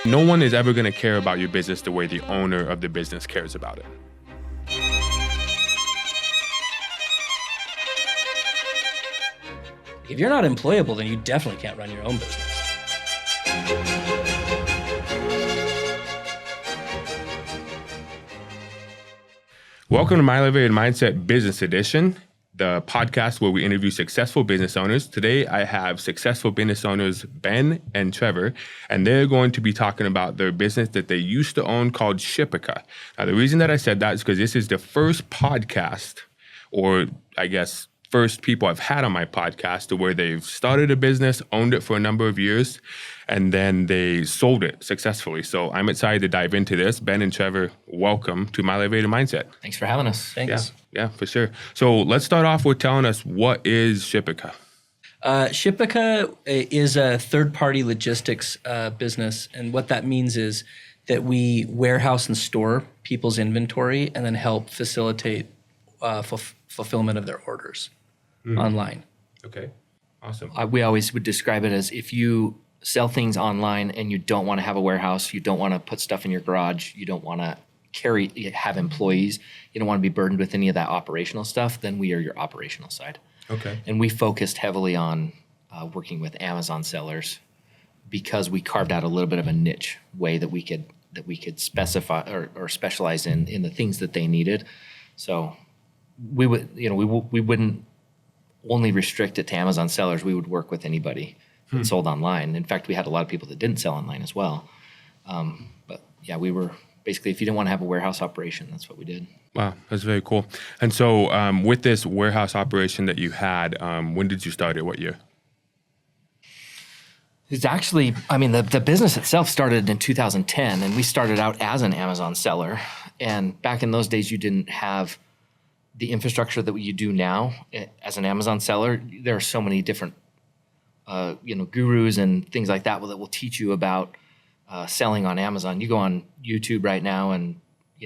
No one is ever going to care about your business the way the owner of the business cares about it. If you're not employable, then you definitely can't run your own business. Welcome to My Elevated Mindset Business Edition, the podcast where we interview successful business owners. Today, I have successful business owners, Ben and Trevor, and they're going to be talking about their business that they used to own called Shipica. Now, the reason that I said that is because this is the first podcast, or I guess first people I've had on my podcast to where they've started a business, owned it for a number of years, and then they sold it successfully. So I'm excited to dive into this. Ben and Trevor, welcome to My Elevated Mindset. Thanks for having us. Thanks. Yeah, for sure. So let's start off with telling us, what is Shipica? Shipica is a third-party logistics business, and what that means is that we warehouse and store people's inventory and then help facilitate fulfillment of their orders online. Okay, awesome. We always would describe it as if you sell things online and you don't want to have a warehouse, you don't want to put stuff in your garage, you don't want to have employees, you don't want to be burdened with any of that operational stuff, then we are your operational side. Okay. And we focused heavily on working with Amazon sellers because we carved out a little bit of a niche way that we could specify or specialize in the things that they needed. So we wouldn't only restrict it to Amazon sellers. We would work with anybody that sold online. In fact, we had a lot of people that didn't sell online as well. But yeah, we were basically, if you didn't want to have a warehouse operation, that's what we did. Wow, that's very cool. And so with this warehouse operation that you had, when did you start it? What year? It's actually, the business itself started in 2010, and we started out as an Amazon seller. And back in those days, you didn't have the infrastructure that you do now as an Amazon seller. There are so many different, gurus and things like that will teach you about selling on Amazon. You go on YouTube right now and,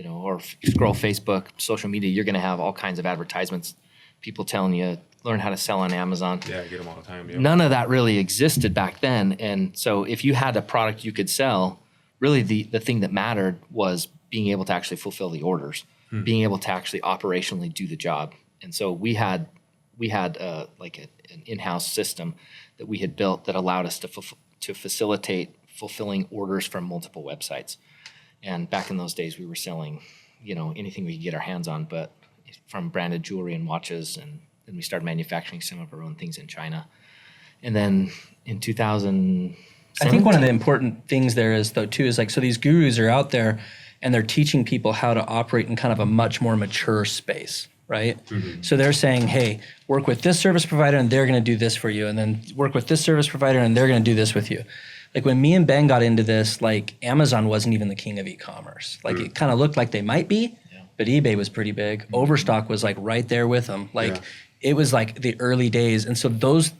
or scroll Facebook, social media, you're going to have all kinds of advertisements, people telling you, learn how to sell on Amazon. Yeah, I get them all the time. Yeah. None of that really existed back then. And so if you had a product you could sell, really the thing that mattered was being able to actually fulfill the orders, being able to actually operationally do the job. And so we had an in-house system that we had built that allowed us to facilitate fulfilling orders from multiple websites. And back in those days, we were selling, anything we could get our hands on, but from branded jewelry and watches. And then we started manufacturing some of our own things in China. And then in 2000, I think one of the important things there is, though, too, is so these gurus are out there and they're teaching people how to operate in kind of a much more mature space, right? Mm-hmm. So they're saying, hey, work with this service provider and they're going to do this for you. And then work with this service provider and they're going to do this with you. When me and Ben got into this, Amazon wasn't even the king of e-commerce. It kind of looked like they might be, but eBay was pretty big. Mm-hmm. Overstock was right there with them. It was the early days. And so those,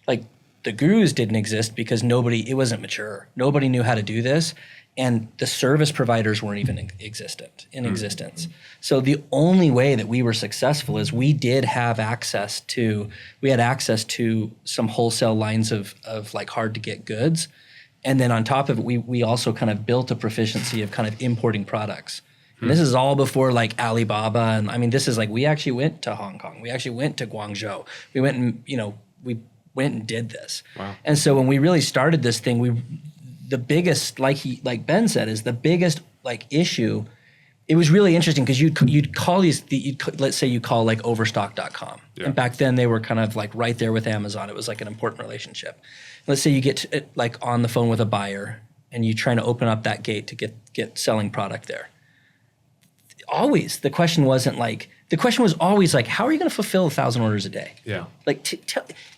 the gurus didn't exist because it wasn't mature. Nobody knew how to do this. And the service providers weren't even in existence. So the only way that we were successful is we had access to some wholesale lines of hard to get goods. And then on top of it, we also kind of built a proficiency of kind of importing products. And this is all before Alibaba. And this is we actually went to Hong Kong. We actually went to Guangzhou. We went and did this. Wow. And so when we really started this thing, the biggest, like Ben said, is the biggest issue. It was really interesting because you'd call let's say you call Overstock.com. Yeah. And back then they were kind of right there with Amazon. It was an important relationship. Let's say you get on the phone with a buyer and you're trying to open up that gate to get selling product there. Always, the question wasn't the question was always how are you going to fulfill 1,000 orders a day? Yeah.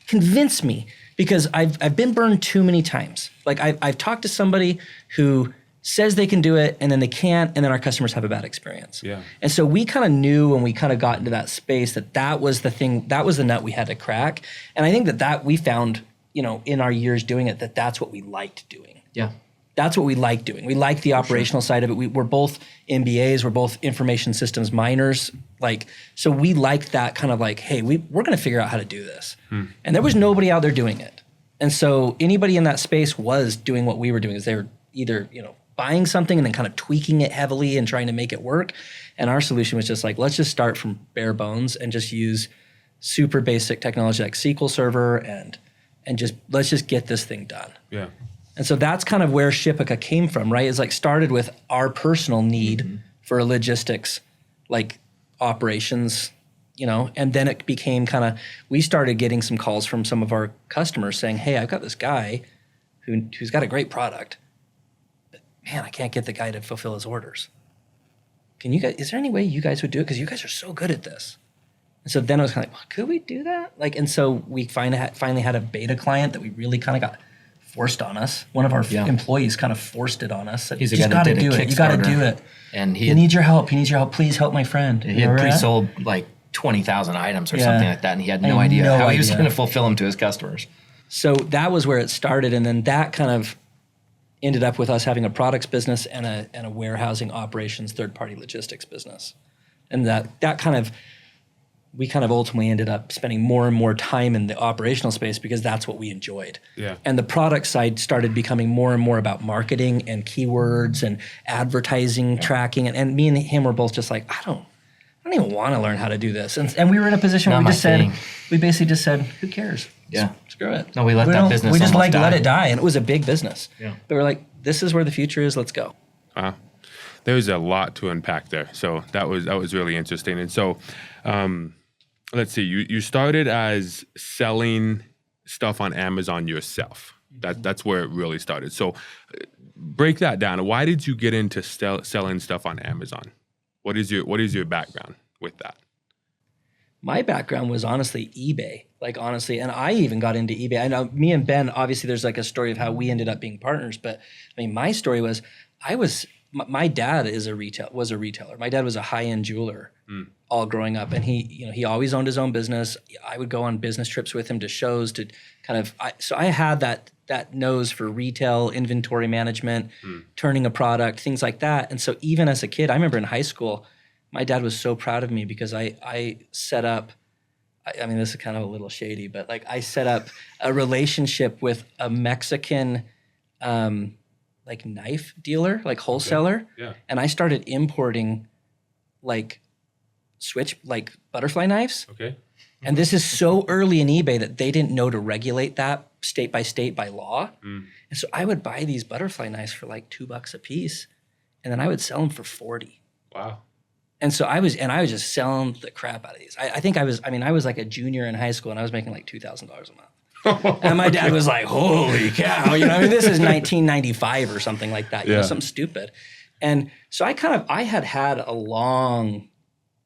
Convince me. Because I've been burned too many times. I've talked to somebody who says they can do it and then they can't, and then our customers have a bad experience. Yeah. And so we kind of knew when we kind of got into that space that was the thing, that was the nut we had to crack. And I think that we found, in our years doing it, that's what we liked doing. Yeah. That's what we like doing. We like the operational side of it. We're both MBAs. We're both information systems minors. So we like that kind of hey, we're going to figure out how to do this. And there was nobody out there doing it. And so anybody in that space was doing what we were doing. Is either, buying something and then kind of tweaking it heavily and trying to make it work. And our solution was just like, let's just start from bare bones and just use super basic technology like SQL Server and just let's just get this thing done. Yeah. And so that's kind of where Shipica came from, right? It's like started with our personal need for a logistics like operations, and then it became we started getting some calls from some of our customers saying, hey, I've got this guy who's got a great product, but man, I can't get the guy to fulfill his orders. Is there any way you guys would do it? Because you guys are so good at this. And so then I was kind of like, well, could we do that? And so we finally had a beta client that we really kind of got forced on us. One of our employees kind of forced it on us. Said, He's you got to do it. You got to do it. And he needs your help. He needs your help. Please help my friend. He had pre-sold like 20,000 items or something like that, and he had no idea how he was going to fulfill them to his customers. So that was where it started, and then that kind of ended up with us having a products business and a warehousing operations third-party logistics business. And we kind of ultimately ended up spending more and more time in the operational space because that's what we enjoyed. Yeah. And the product side started becoming more and more about marketing and keywords and advertising, tracking. And me and him were both just like, I don't even want to learn how to do this. And we were in a position where we basically just said, who cares? Yeah. Screw it. No, we let that business We just almost die. let it die. And it was a big business. Yeah. But we're like, this is where the future is. Let's go. There's a lot to unpack there. So that was really interesting. And so, let's see, you started as selling stuff on Amazon yourself. That's where it really started. So break that down. Why did you get into selling stuff on Amazon? What is your background with that? My background was honestly eBay, and I even got into eBay. I know me and Ben, obviously there's like a story of how we ended up being partners, but I mean, my story was my dad was a retailer. My dad was a high-end jeweler all growing up, and he always owned his own business. I would go on business trips with him to shows to so I had that nose for retail, inventory management, turning a product, things like that. And so even as a kid, I remember in high school, my dad was so proud of me because I set up, I mean, this is kind of a little shady, but like I set up a relationship with a Mexican like knife dealer, like wholesaler. Okay. Yeah. And I started importing like butterfly knives. Okay. And this is so early in eBay that they didn't know to regulate that state by state by law. And so I would buy these butterfly knives for like $2 a piece, and then I would sell them for 40. Wow. And so I was just selling the crap out of these. I was like a junior in high school, and I was making like $2,000 a month. And my dad was like, holy cow, this is 1995 or something like that, something stupid. And so I had a long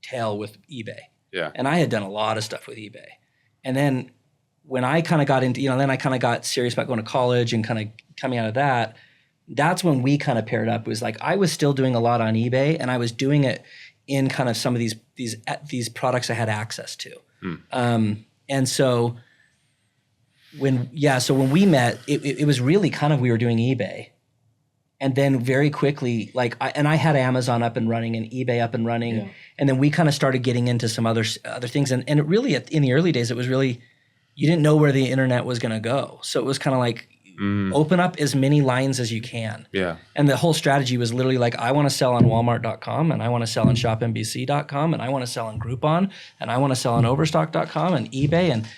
tail with eBay. Yeah. And I had done a lot of stuff with eBay. And then when I kind of got into, then I kind of got serious about going to college and kind of coming out of that, that's when we kind of paired up. It was like I was still doing a lot on eBay, and I was doing it in kind of some of these products I had access to. And so when we met, it was really kind of, we were doing eBay. And then very quickly, I had Amazon up and running and eBay up and running. Yeah. And then we kind of started getting into some other things. And it really, in the early days, it was really, you didn't know where the internet was going to go. So it was kind of like, open up as many lines as you can. Yeah. And the whole strategy was literally like, I want to sell on Walmart.com, and I want to sell on ShopNBC.com, and I want to sell on Groupon, and I want to sell on Overstock.com and eBay. And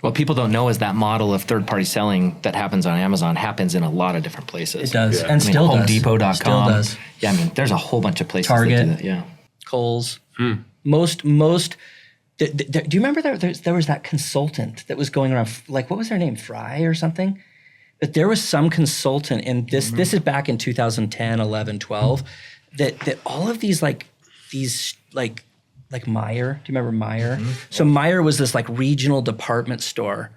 what people don't know is that model of third-party selling that happens on Amazon happens in a lot of different places. It does, and still does. HomeDepot.com. Still does. Yeah, there's a whole bunch of places Target, that do that. Yeah. Kohl's. Most. Do you remember there was that consultant that was going around, like, what was their name, Fry or something? But there was some consultant, and this is back in 2010, 11, 12, that all of these like Meijer. Do you remember Meijer? So Meijer was this like regional department store.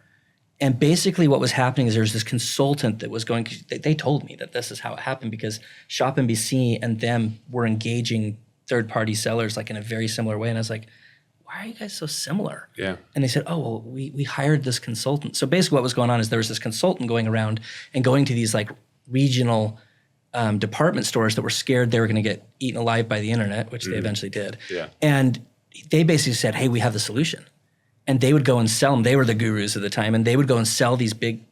And basically what was happening is there was this consultant that was going, they told me that this is how it happened because ShopNBC and them were engaging third-party sellers like in a very similar way. And I was like, why are you guys so similar? Yeah. And they said, oh, well, we hired this consultant. So basically what was going on is there was this consultant going around and going to these like regional department stores that were scared they were going to get eaten alive by the internet, which they eventually did. Yeah. And they basically said, hey, we have the solution. And they would go and sell them. They were the gurus at the time. And they would go and sell these big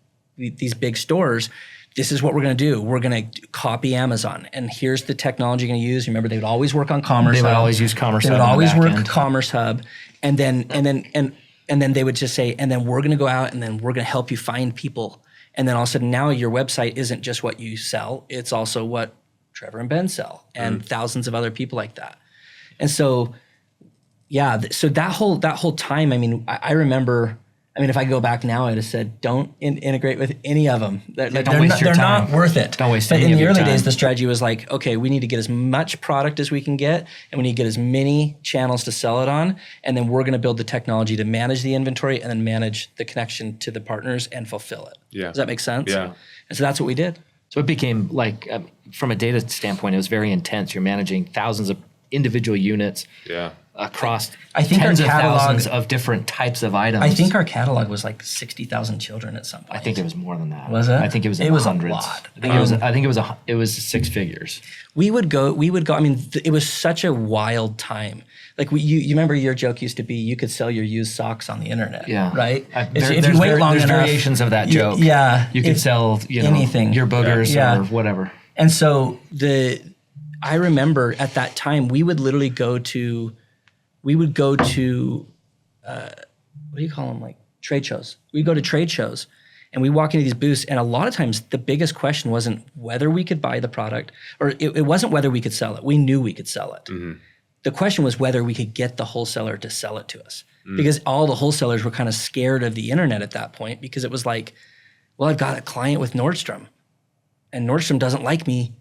stores this is what we're going to do. We're going to copy Amazon, and here's the technology you're going to use. Remember, they would always work on Commerce Hub. They would always use Commerce Hub. They would in the always back work end. Commerce Hub, and then they would just say, and then we're going to go out, and then we're going to help you find people. And then all of a sudden, now your website isn't just what you sell; it's also what Trevor and Ben sell, and thousands of other people like that. And so, yeah, so that whole time, I mean, I remember. I mean, if I go back now, I'd have said, don't integrate with any of them. They're not worth it. Don't waste But any in of the your early time. days, the strategy was like, okay, we need to get as much product as we can get, and we need to get as many channels to sell it on, and then we're going to build the technology to manage the inventory and then manage the connection to the partners and fulfill it. Yeah. Does that make sense? Yeah. And so that's what we did. So it became like, from a data standpoint, it was very intense. You're managing thousands of individual units Yeah. across I think tens our of catalog- thousands of different types of items. I think our catalog was like 60,000 children at some point. I think it was more than that. Was it? I think it was in It the was a hundreds. lot. I think it was six figures. We would go. I mean, it was such a wild time. Like you remember your joke used to be you could sell your used socks on the internet. Yeah. Right. There's enough, variations of that joke. You You could sell, anything. your boogers Yeah. or whatever. And so I remember at that time we would literally go to what do you call them, like trade shows. We'd go to trade shows and we walk into these booths, and a lot of times the biggest question wasn't whether we could buy the product, or it wasn't whether we could sell it. We knew we could sell it. The question was whether we could get the wholesaler to sell it to us, because all the wholesalers were kind of scared of the internet at that point, because it was like, well, I've got a client with Nordstrom and Nordstrom doesn't like me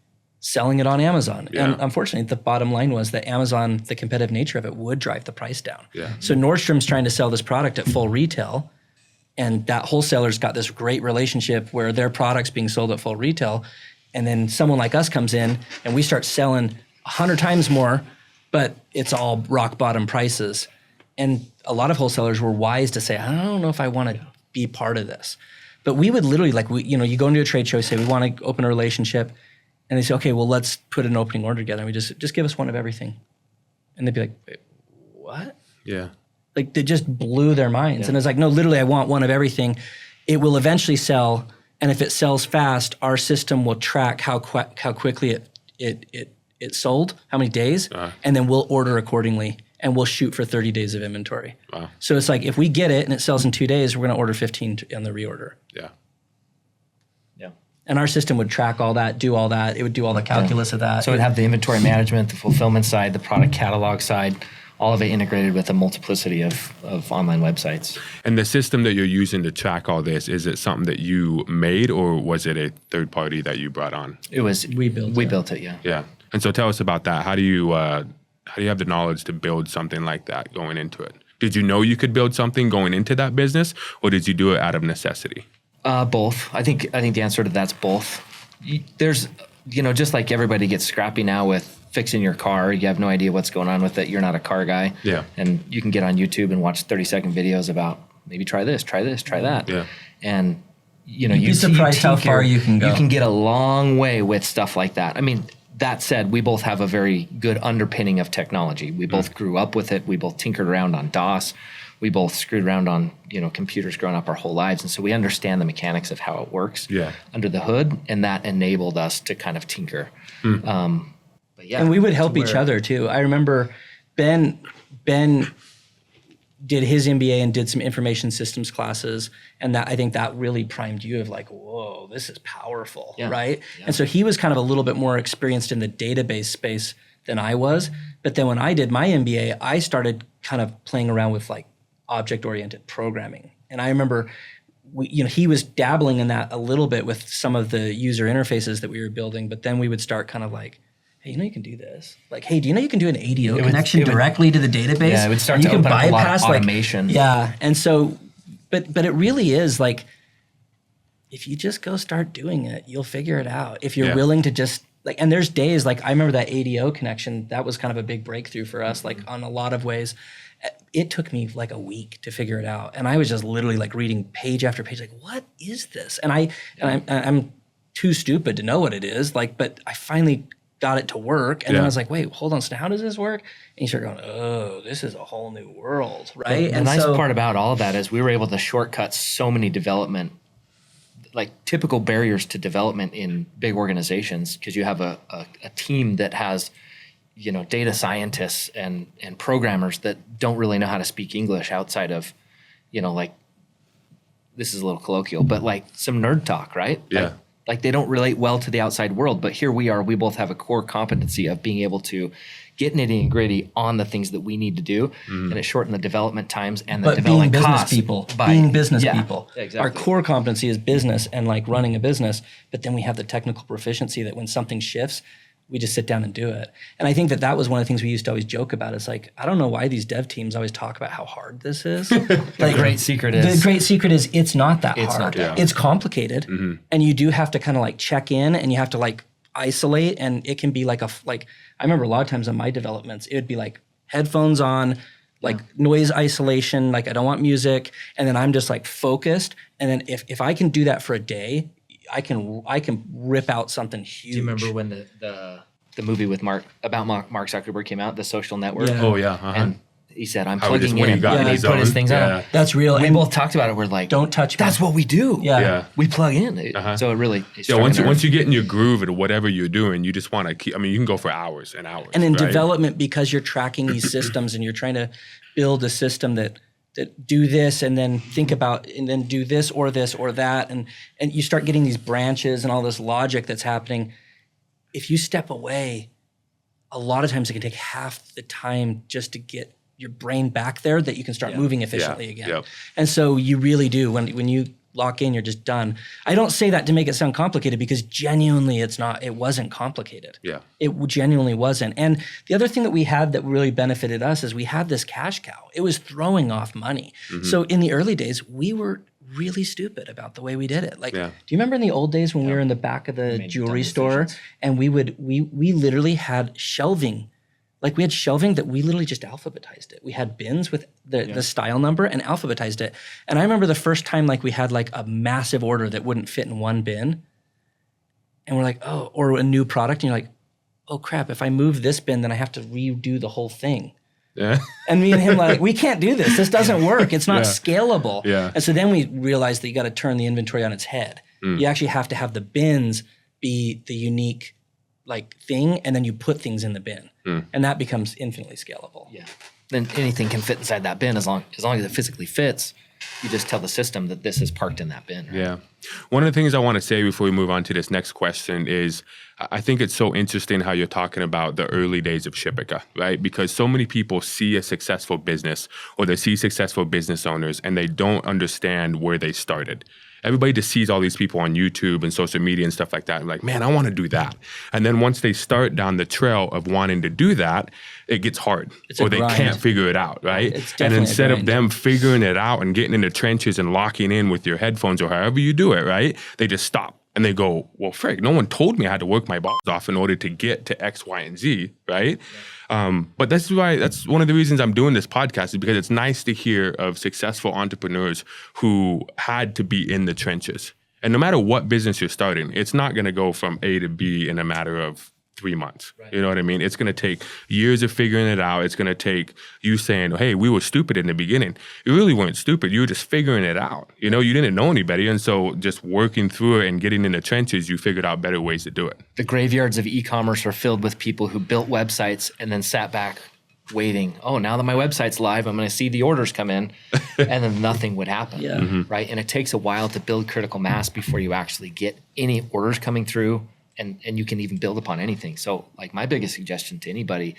selling it on Amazon. Yeah. And unfortunately, the bottom line was that Amazon, the competitive nature of it, would drive the price down. Yeah. So Nordstrom's trying to sell this product at full retail, and that wholesaler's got this great relationship where their product's being sold at full retail. And then someone like us comes in and we start selling 100 times more, but it's all rock bottom prices. And a lot of wholesalers were wise to say, I don't know if I want to be part of this. But we would literally, you go into a trade show, say, we want to open a relationship. And they say, okay, well, let's put an opening order together. And we just give us one of everything. And they'd be like, wait, what? Yeah. Like, they just blew their minds. And it's like, no, literally, I want one of everything. It will eventually sell. And if it sells fast, our system will track how quickly it sold, how many days, and then we'll order accordingly. And we'll shoot for 30 days of inventory. Wow. So it's like, if we get it and it sells in 2 days, we're going to order 15 on the reorder. Yeah. Yeah. And our system would track all that, do all that. It would do all the calculus of that. So it'd have the inventory management, the fulfillment side, the product catalog side, all of it integrated with a multiplicity of online websites. And the system that you're using to track all this, is it something that you made, or was it a third party that you brought on? It was we built it, yeah. Yeah. And so tell us about that. How do you have the knowledge to build something like that going into it? Did you know you could build something going into that business, or did you do it out of necessity? Both. I think the answer to that's both. There's, just like everybody gets scrappy now with fixing your car, you have no idea what's going on with it. You're not a car guy. Yeah. And you can get on YouTube and watch 30-second videos about maybe try this, try that. Yeah. And you'd be surprised how far you can go. You can get a long way with stuff like that. I mean, that said, we both have a very good underpinning of technology. We both grew up with it. We both tinkered around on DOS. We both screwed around on, computers growing up our whole lives. And so we understand the mechanics of how it works under the hood. And that enabled us to kind of tinker. But yeah. And we would help each other too. I remember Ben did his MBA and did some information systems classes. And I think that really primed you of like, whoa, this is powerful, right? Yeah. And so he was kind of a little bit more experienced in the database space than I was. But then when I did my MBA, I started kind of playing around with like object-oriented programming. And I remember he was dabbling in that a little bit with some of the user interfaces that we were building. But then we would start kind of like, hey, you can do this. Like, hey, do you know you can do an ADO connection directly to the database? Yeah, it would start to open up a lot of automation. Yeah, and so, but it really is like, if you just go start doing it, you'll figure it out. If you're willing to just like, and there's days like I remember that ADO connection. That was kind of a big breakthrough for us. Like on a lot of ways, it took me like a week to figure it out, and I was just literally like reading page after page, like, what is this? And I'm too stupid to know what it is. Like, but I finally got it to work. And then I was like, wait, hold on. So how does this work? And you start going, oh, this is a whole new world, right? The nice part about all of that is we were able to shortcut so many development like typical barriers to development in big organizations, because you have a team that has, you know, data scientists and programmers that don't really know how to speak English outside of, you know, like, this is a little colloquial, but like some nerd talk, right? Yeah. Like they don't relate well to the outside world, but here we are, we both have a core competency of being able to get nitty and gritty on the things that we need to do, and it shortened the development times and the development costs. Being business people. Exactly. Our core competency is business and like running a business, but then we have the technical proficiency that when something shifts, we just sit down and do it. And I think that was one of the things we used to always joke about. It's like, I don't know why these dev teams always talk about how hard this is. Like, the great secret is it's not that hard. Not that It's complicated. And you do have to kind of like check in, and you have to like isolate, and it can be like I remember a lot of times on my developments, it would be like headphones on, like noise isolation, like I don't want music. And then I'm just like focused. And then if I can do that for a day, I can rip out something huge. Do you remember when the movie with Mark Zuckerberg came out, The Social Network? Oh yeah. And he said, "I'm How plugging when in." he got in he his put his zone. things Yeah. on. That's real. We And both talked about it. We're like, don't touch me. That's what we do. Yeah. We plug in. So it really. Once you get in your groove at whatever you're doing, you just want to keep. I mean, you can go for hours and hours. And in right? development, because you're tracking these systems and you're trying to build a system that do this and then think about and then do this or that, and you start getting these branches and all this logic that's happening. If you step away, a lot of times it can take half the time just to get your brain back there that you can start moving efficiently again. Yep. And so you really do. When you lock in, you're just done. I don't say that to make it sound complicated, because genuinely it wasn't complicated. Yeah. It genuinely wasn't. And the other thing that we had that really benefited us is we had this cash cow. It was throwing off money. So in the early days, we were really stupid about the way we did it. Like, do you remember in the old days when we were in the back of the jewelry store and we literally had shelving. Like we had shelving that we literally just alphabetized it. We had bins with the style number and alphabetized it. And I remember the first time like we had like a massive order that wouldn't fit in one bin. And we're like, oh, or a new product. And you're like, oh crap, if I move this bin, then I have to redo the whole thing. Yeah. And me and him like, we can't do this. This doesn't work. It's not scalable. Yeah. And so then we realized that you got to turn the inventory on its head. You actually have to have the bins be the unique like thing, and then you put things in the bin. And that becomes infinitely scalable. Yeah. Then anything can fit inside that bin as long as it physically fits. You just tell the system that this is parked in that bin. Right? Yeah. One of the things I want to say before we move on to this next question is I think it's so interesting how you're talking about the early days of Shipica, right? Because so many people see a successful business or they see successful business owners and they don't understand where they started. Everybody just sees all these people on YouTube and social media and stuff like that. And like, man, I want to do that. And then once they start down the trail of wanting to do that, it gets hard or they can't figure it out, right? And instead of them figuring it out and getting in the trenches and locking in with your headphones or however you do it, right? They just stop. And they go, well, frick, no one told me I had to work my balls off in order to get to X, Y, and Z, right? But that's one of the reasons I'm doing this podcast is because it's nice to hear of successful entrepreneurs who had to be in the trenches. And no matter what business you're starting, it's not going to go from A to B in a matter of 3 months. Right. You know what I mean? It's going to take years of figuring it out. It's going to take you saying, hey, we were stupid in the beginning. You really weren't stupid. You were just figuring it out. You know, you didn't know any better. And so just working through it and getting in the trenches, you figured out better ways to do it. The graveyards of e-commerce are filled with people who built websites and then sat back waiting. Oh, now that my website's live, I'm going to see the orders come in. And then nothing would happen. Right? And it takes a while to build critical mass before you actually get any orders coming through. And you can even build upon anything. So like my biggest suggestion to anybody,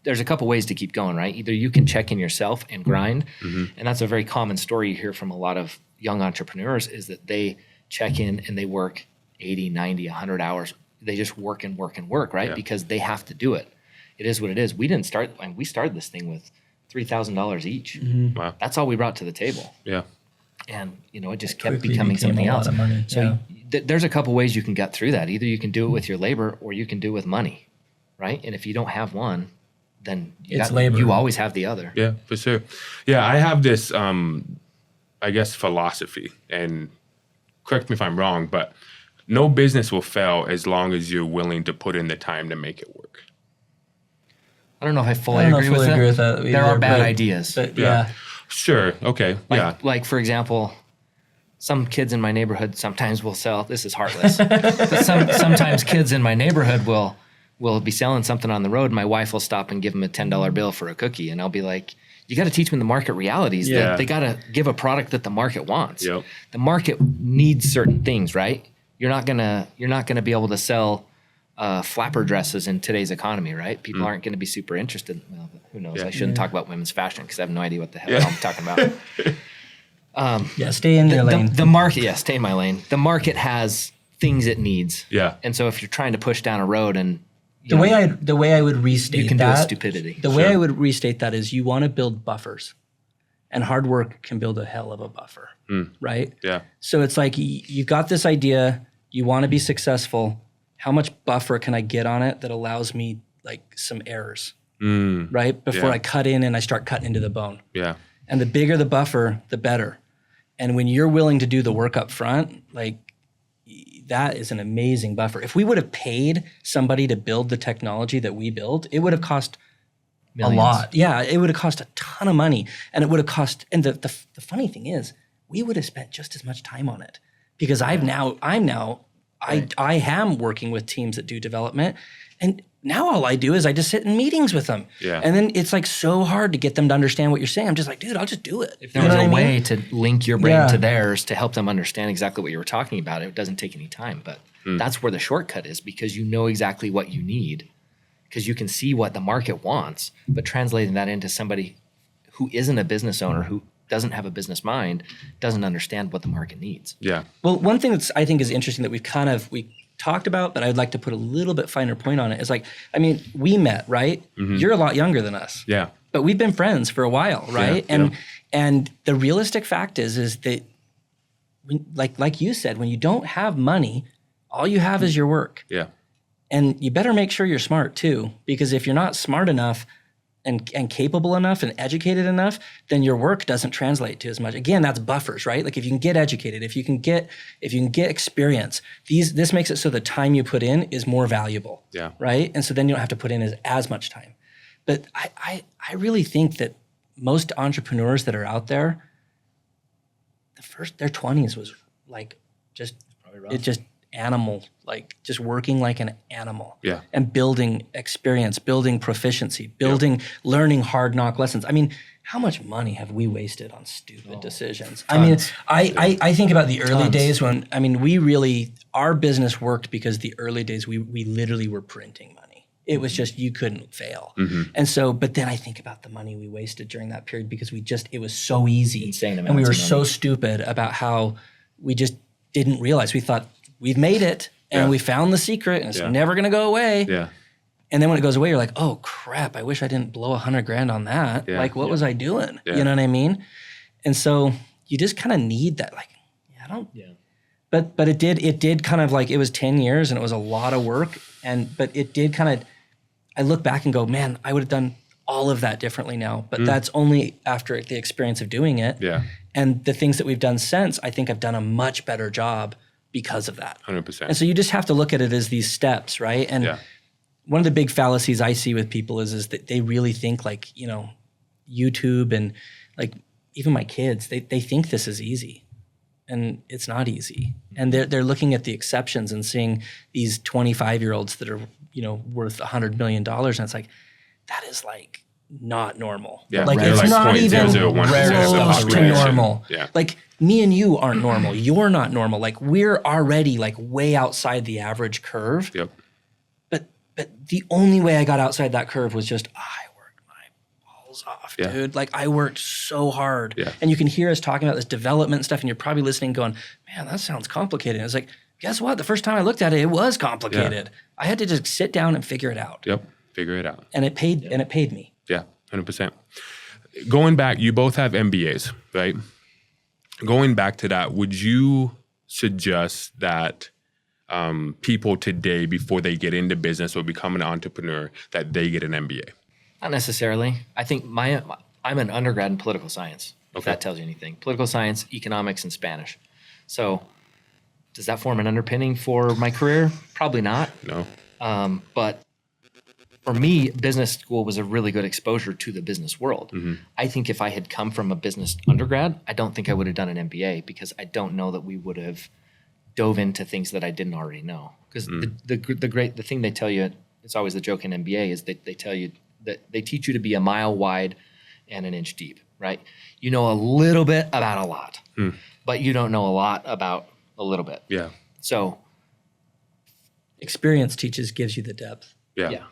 there's a couple ways to keep going, right? Either you can check in yourself and grind. And that's a very common story you hear from a lot of young entrepreneurs is that they check in and they work 80, 90, 100 hours. They just work and work and work, right? Because they have to do it. It is what it is. We started this thing with $3,000 each. Wow. That's all we brought to the table. Yeah. And, it just kept becoming something else. So there's a couple ways you can get through that. Either you can do it with your labor or you can do it with money, right? And if you don't have one, then you always have the other. Yeah, for sure. Yeah, I have this, I guess, philosophy. And correct me if I'm wrong, but no business will fail as long as you're willing to put in the time to make it work. I don't know if I fully agree with that. There are bad ideas. But yeah. Sure. Okay. Like for example, some kids in my neighborhood sometimes will sell. This is heartless. But sometimes kids in my neighborhood will be selling something on the road. My wife will stop and give them a $10 bill for a cookie, and I'll be like, you got to teach them the market realities. Yeah. They got to give a product that the market wants. Yep. The market needs certain things, right? You're not gonna be able to sell flapper dresses in today's economy, right? People aren't going to be super interested. Well, who knows? Yeah. I shouldn't talk about women's fashion because I have no idea what the hell I'm talking about. Stay in your lane. The market, stay in my lane. The market has things it needs. Yeah. And so if you're trying to push down a road and the way I would restate you can that, do a stupidity. The way I would restate that is you want to build buffers, and hard work can build a hell of a buffer, right? Yeah. So it's like you've got this idea, you want to be successful. How much buffer can I get on it that allows me like some errors, right? Before I cut in and I start cutting into the bone. Yeah. And the bigger the buffer, the better. And when you're willing to do the work up front, like that is an amazing buffer. If we would have paid somebody to build the technology that we built, it would have cost Millions. a lot. Yeah, it would have cost a ton of money. And it would have cost, and the funny thing is, we would have spent just as much time on it because I am working with teams that do development, and now all I do is I just sit in meetings with them. Yeah. And then it's like so hard to get them to understand what you're saying. I'm just like, dude, I'll just do it. If there was a way to link your brain Yeah. to theirs to help them understand exactly what you were talking about, it doesn't take any time. But that's where the shortcut is, because you know exactly what you need, because you can see what the market wants. But translating that into somebody who isn't a business owner, who doesn't have a business mind, doesn't understand what the market needs. Yeah. Well, one thing that's I think is interesting that we talked about, but I'd like to put a little bit finer point on it is like, I mean, we met, right? You're a lot younger than us. Yeah. But we've been friends for a while, right? Yeah, and the realistic fact is that like you said, when you don't have money, all you have is your work. Yeah. And you better make sure you're smart too, because if you're not smart enough and capable enough and educated enough, then your work doesn't translate to as much. Again, that's buffers, right? Like if you can get educated, if you can get experience, this makes it so the time you put in is more valuable. Yeah. Right? And so then you don't have to put in as much time. But I really think that most entrepreneurs that are out there, their 20s was like just animal, like just working like an animal. Yeah. And building experience, building proficiency, learning hard knock lessons. I mean, how much money have we wasted on stupid decisions? I mean, I think about the early days when, I mean, our business worked because the early days we literally were printing money. It was just, you couldn't fail. And so, but then I think about the money we wasted during that period because it was so easy. Insane and we were amounts of so money. stupid about how we just didn't realize. We thought we've made it and we found the secret and it's never going to go away. Yeah. And then when it goes away, you're like, oh crap, I wish I didn't blow $100,000 on that. Yeah. Like, what was I doing? Yeah. You know what I mean? And so you just kind of need that. Like, but it did kind of like, it was 10 years and it was a lot of work. But it did kind of, I look back and go, man, I would have done all of that differently now. But that's only after the experience of doing it. Yeah. And the things that we've done since, I think I've done a much better job because of that. 100%. And so you just have to look at it as these steps, right? And one of the big fallacies I see with people is that they really think like, you know, YouTube and like even my kids, they think this is easy. And it's not easy. And they're looking at the exceptions and seeing these 25-year-olds that are, you know, worth $100 million. And it's like, that is like not normal. Yeah, like they're it's like not even 0.001% of the close to population. normal. Yeah. Like me and you aren't normal. You're not normal. Like we're already like way outside the average curve. Yep. But the only way I got outside that curve was just I worked my balls off, Yeah. dude. Like I worked so hard. Yeah. And you can hear us talking about this development stuff and you're probably listening going, man, that sounds complicated. And it's like, guess what? The first time I looked at it, it was complicated. I had to just sit down and figure it out. Yep. Figure it out. And it paid me. Yeah. 100%. Going back, you both have MBAs, right? Going back to that, would you suggest that people today, before they get into business or become an entrepreneur, that they get an MBA? Not necessarily. I think I'm an undergrad in political science, if that tells you anything. Political science, economics, and Spanish. So does that form an underpinning for my career? Probably not. No. But for me, business school was a really good exposure to the business world. I think if I had come from a business undergrad, I don't think I would have done an MBA, because I don't know that we would have dove into things that I didn't already know. Because the thing they tell you, it's always the joke in MBA, is that they tell you that they teach you to be a mile wide and an inch deep, right? You know a little bit about a lot, but you don't know a lot about a little bit. Yeah. So Experience gives you the depth. Yeah.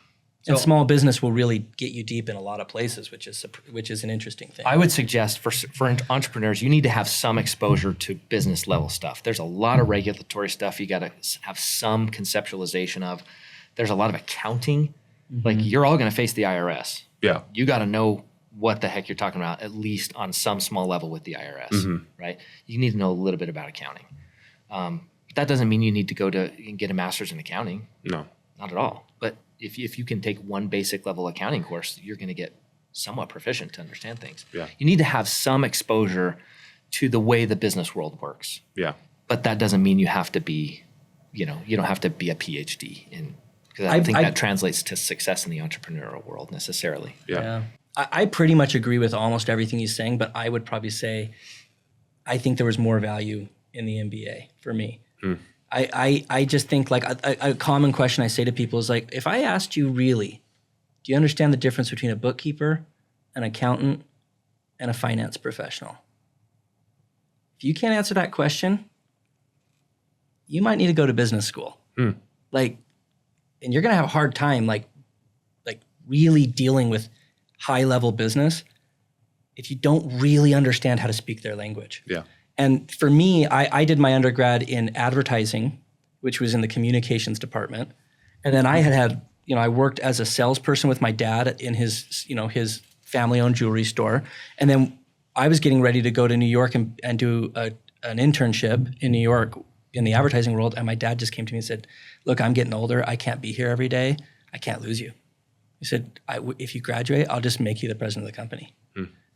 And small business will really get you deep in a lot of places, which is an interesting thing. I would suggest for entrepreneurs, you need to have some exposure to business level stuff. There's a lot of regulatory stuff you got to have some conceptualization of. There's a lot of accounting. Like, you're all going to face the IRS. Yeah. You got to know what the heck you're talking about, at least on some small level with the IRS, right? You need to know a little bit about accounting. That doesn't mean you need to go to and get a master's in accounting. No. Not at all. But if you can take one basic level accounting course, you're going to get somewhat proficient to understand things. Yeah. You need to have some exposure to the way the business world works. Yeah. But that doesn't mean you have to be, you don't have to be a PhD in, because I don't think that translates to success in the entrepreneurial world necessarily. Yeah. I pretty much agree with almost everything he's saying, but I would probably say I think there was more value in the MBA for me. I just think, like, a common question I say to people is, like, if I asked you, really, do you understand the difference between a bookkeeper, an accountant, and a finance professional? If you can't answer that question, you might need to go to business school. Like, and you're going to have a hard time, like really dealing with high level business if you don't really understand how to speak their language. Yeah. And for me, I did my undergrad in advertising, which was in the communications department. And then I had, I worked as a salesperson with my dad in his family-owned jewelry store. And then I was getting ready to go to New York and do an internship in New York in the advertising world. And my dad just came to me and said, look, I'm getting older. I can't be here every day. I can't lose you. He said, if you graduate, I'll just make you the president of the company.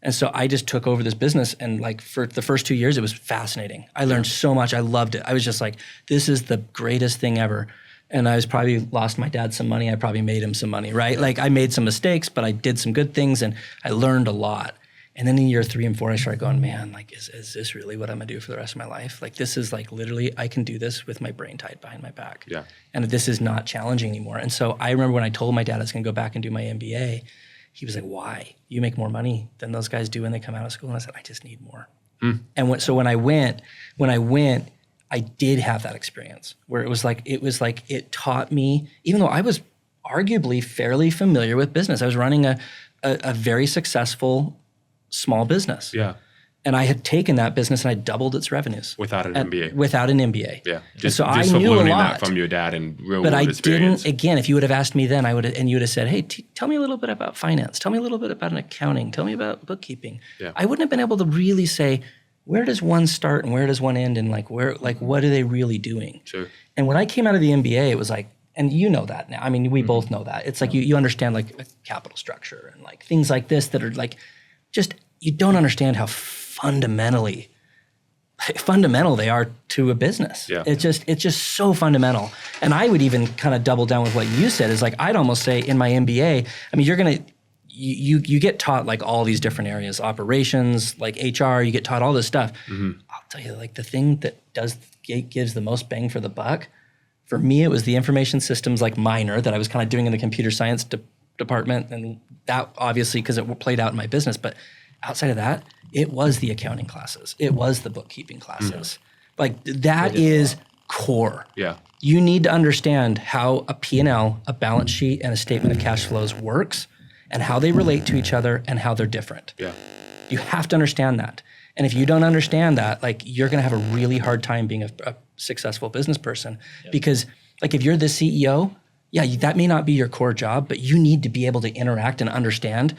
And so I just took over this business, and, like, for the first 2 years, it was fascinating. I learned so much. I loved it. I was just like, this is the greatest thing ever. And I was probably lost my dad some money. I probably made him some money, right? Like, I made some mistakes, but I did some good things, and I learned a lot. And then in year 3 and 4, I started going, man, like, is this really what I'm gonna do for the rest of my life? Like, this is, like, literally, I can do this with my brain tied behind my back. Yeah. And this is not challenging anymore. And so I remember when I told my dad I was gonna go back and do my MBA, he was like, why? You make more money than those guys do when they come out of school. And I said, I just need more. And when I went, I did have that experience where it was like it taught me, even though I was arguably fairly familiar with business. I was running a very successful small business. Yeah. And I had taken that business and I doubled its revenues. Without an MBA. Without an MBA. Yeah. So just I from knew a learning lot. that from your dad and real But world I experience. didn't, again, if you would have asked me then, and you would have said, hey, tell me a little bit about finance. Tell me a little bit about an accounting. Tell me about bookkeeping. Yeah. I wouldn't have been able to really say, where does one start and where does one end? And, like, what are they really doing? Sure. And when I came out of the MBA, it was like, and you know that now. I mean, we both know that. It's like you understand, like, a capital structure and, like, things like this that are, like, just, you don't understand how fundamental they are to a business. Yeah. It's just so fundamental. And I would even kind of double down with what you said, is, like, I'd almost say in my MBA, I mean, you get taught, like, all these different areas, operations, like HR, you get taught all this stuff. I'll tell you, like, the thing that gives the most bang for the buck, for me, it was the information systems, like, minor that I was kind of doing in the computer science department. And that obviously, because it played out in my business, but outside of that, it was the accounting classes. It was the bookkeeping classes. Like, that is core. Yeah. You need to understand how a P&L, a balance sheet, and a statement of cash flows works, and how they relate to each other, and how they're different. Yeah. You have to understand that. And if you don't understand that, like, you're going to have a really hard time being a successful business person. Because, like, if you're the CEO, yeah, that may not be your core job, but you need to be able to interact and understand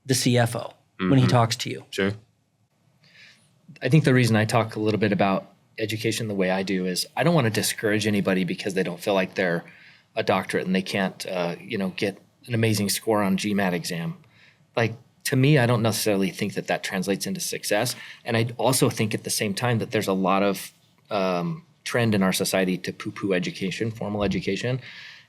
the CFO when he talks to you. Sure. I think the reason I talk a little bit about education the way I do is I don't want to discourage anybody because they don't feel like they're a doctorate and they can't, get an amazing score on GMAT exam. Like, to me, I don't necessarily think that translates into success. And I also think at the same time that there's a lot of trend in our society to poo-poo education, formal education.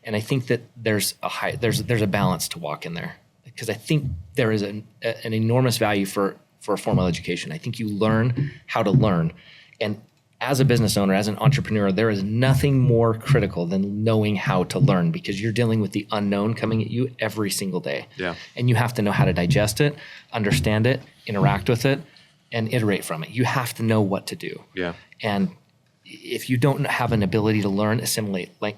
And I think that there's a balance to walk in there, because I think there is an enormous value for a formal education. I think you learn how to learn. And as a business owner, as an entrepreneur, there is nothing more critical than knowing how to learn, because you're dealing with the unknown coming at you every single day. Yeah. And you have to know how to digest it, understand it, interact with it, and iterate from it. You have to know what to do. Yeah. And if you don't have an ability to learn, assimilate like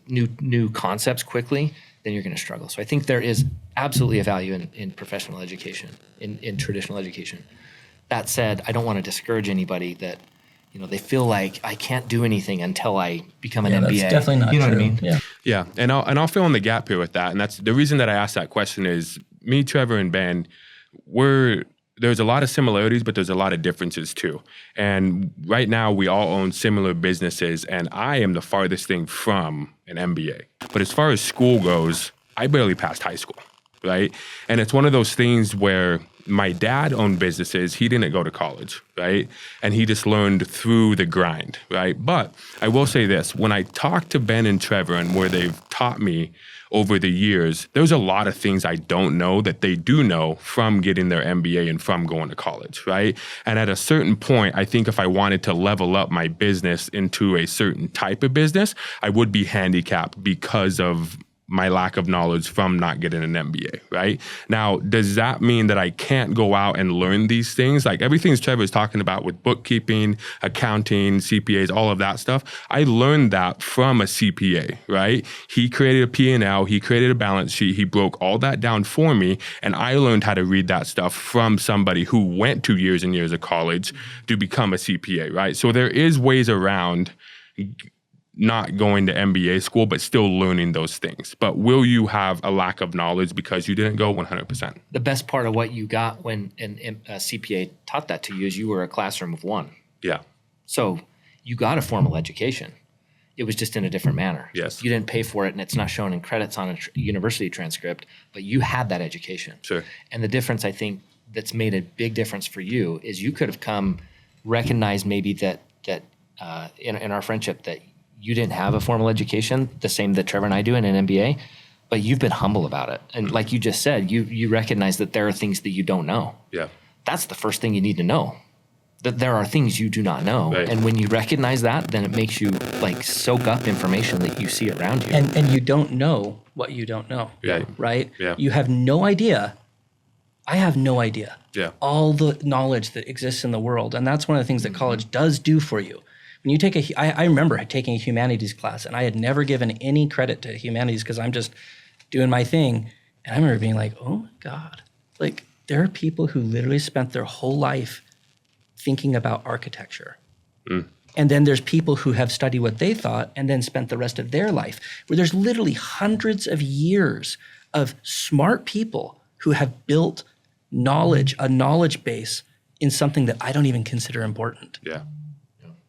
new concepts quickly, then you're going to struggle. So I think there is absolutely a value in professional education, in traditional education. That said, I don't want to discourage anybody that, they feel like I can't do anything until I become an MBA. That's definitely not true. what I mean? Yeah. Yeah. And I'll fill in the gap here with that. And that's the reason that I asked that question is me, Trevor, and Ben, there's a lot of similarities, but there's a lot of differences too. And right now we all own similar businesses, and I am the farthest thing from an MBA. But as far as school goes, I barely passed high school, right? And it's one of those things where my dad owned businesses. He didn't go to college, right? And he just learned through the grind, right? But I will say this, when I talk to Ben and Trevor and where they've taught me over the years, there's a lot of things I don't know that they do know from getting their MBA and from going to college, right? And at a certain point, I think if I wanted to level up my business into a certain type of business, I would be handicapped because of my lack of knowledge from not getting an MBA, right? Now, does that mean that I can't go out and learn these things? Like everything Trevor's talking about with bookkeeping, accounting, CPAs, all of that stuff, I learned that from a CPA, right? He created a P&L, he created a balance sheet, he broke all that down for me, and I learned how to read that stuff from somebody who went 2 years and years of college to become a CPA, right? So there is ways around not going to MBA school, but still learning those things. But will you have a lack of knowledge because you didn't go 100%? The best part of what you got when a CPA taught that to you is you were a classroom of one. Yeah. So you got a formal education. It was just in a different manner. Yes. You didn't pay for it, and it's not shown in credits on a university transcript, but you had that education. Sure. And the difference, I think, that's made a big difference for you is you could have come, recognized maybe that in our friendship that you didn't have a formal education, the same that Trevor and I do in an MBA, but you've been humble about it. And like you just said, you recognize that there are things that you don't know. Yeah. That's the first thing you need to know, that there are things you do not know. Right. And when you recognize that, then it makes you like soak up information that you see around you. And you don't know what you don't know. Yeah. Right? Yeah. You have no idea. I have no idea. Yeah. All the knowledge that exists in the world. And that's one of the things that college does do for you. When you take I remember taking a humanities class, and I had never given any credit to humanities because I'm just doing my thing. And I remember being like, oh my God, like there are people who literally spent their whole life thinking about architecture. And then there's people who have studied what they thought and then spent the rest of their life, where there's literally hundreds of years of smart people who have built a knowledge base in something that I don't even consider important. Yeah.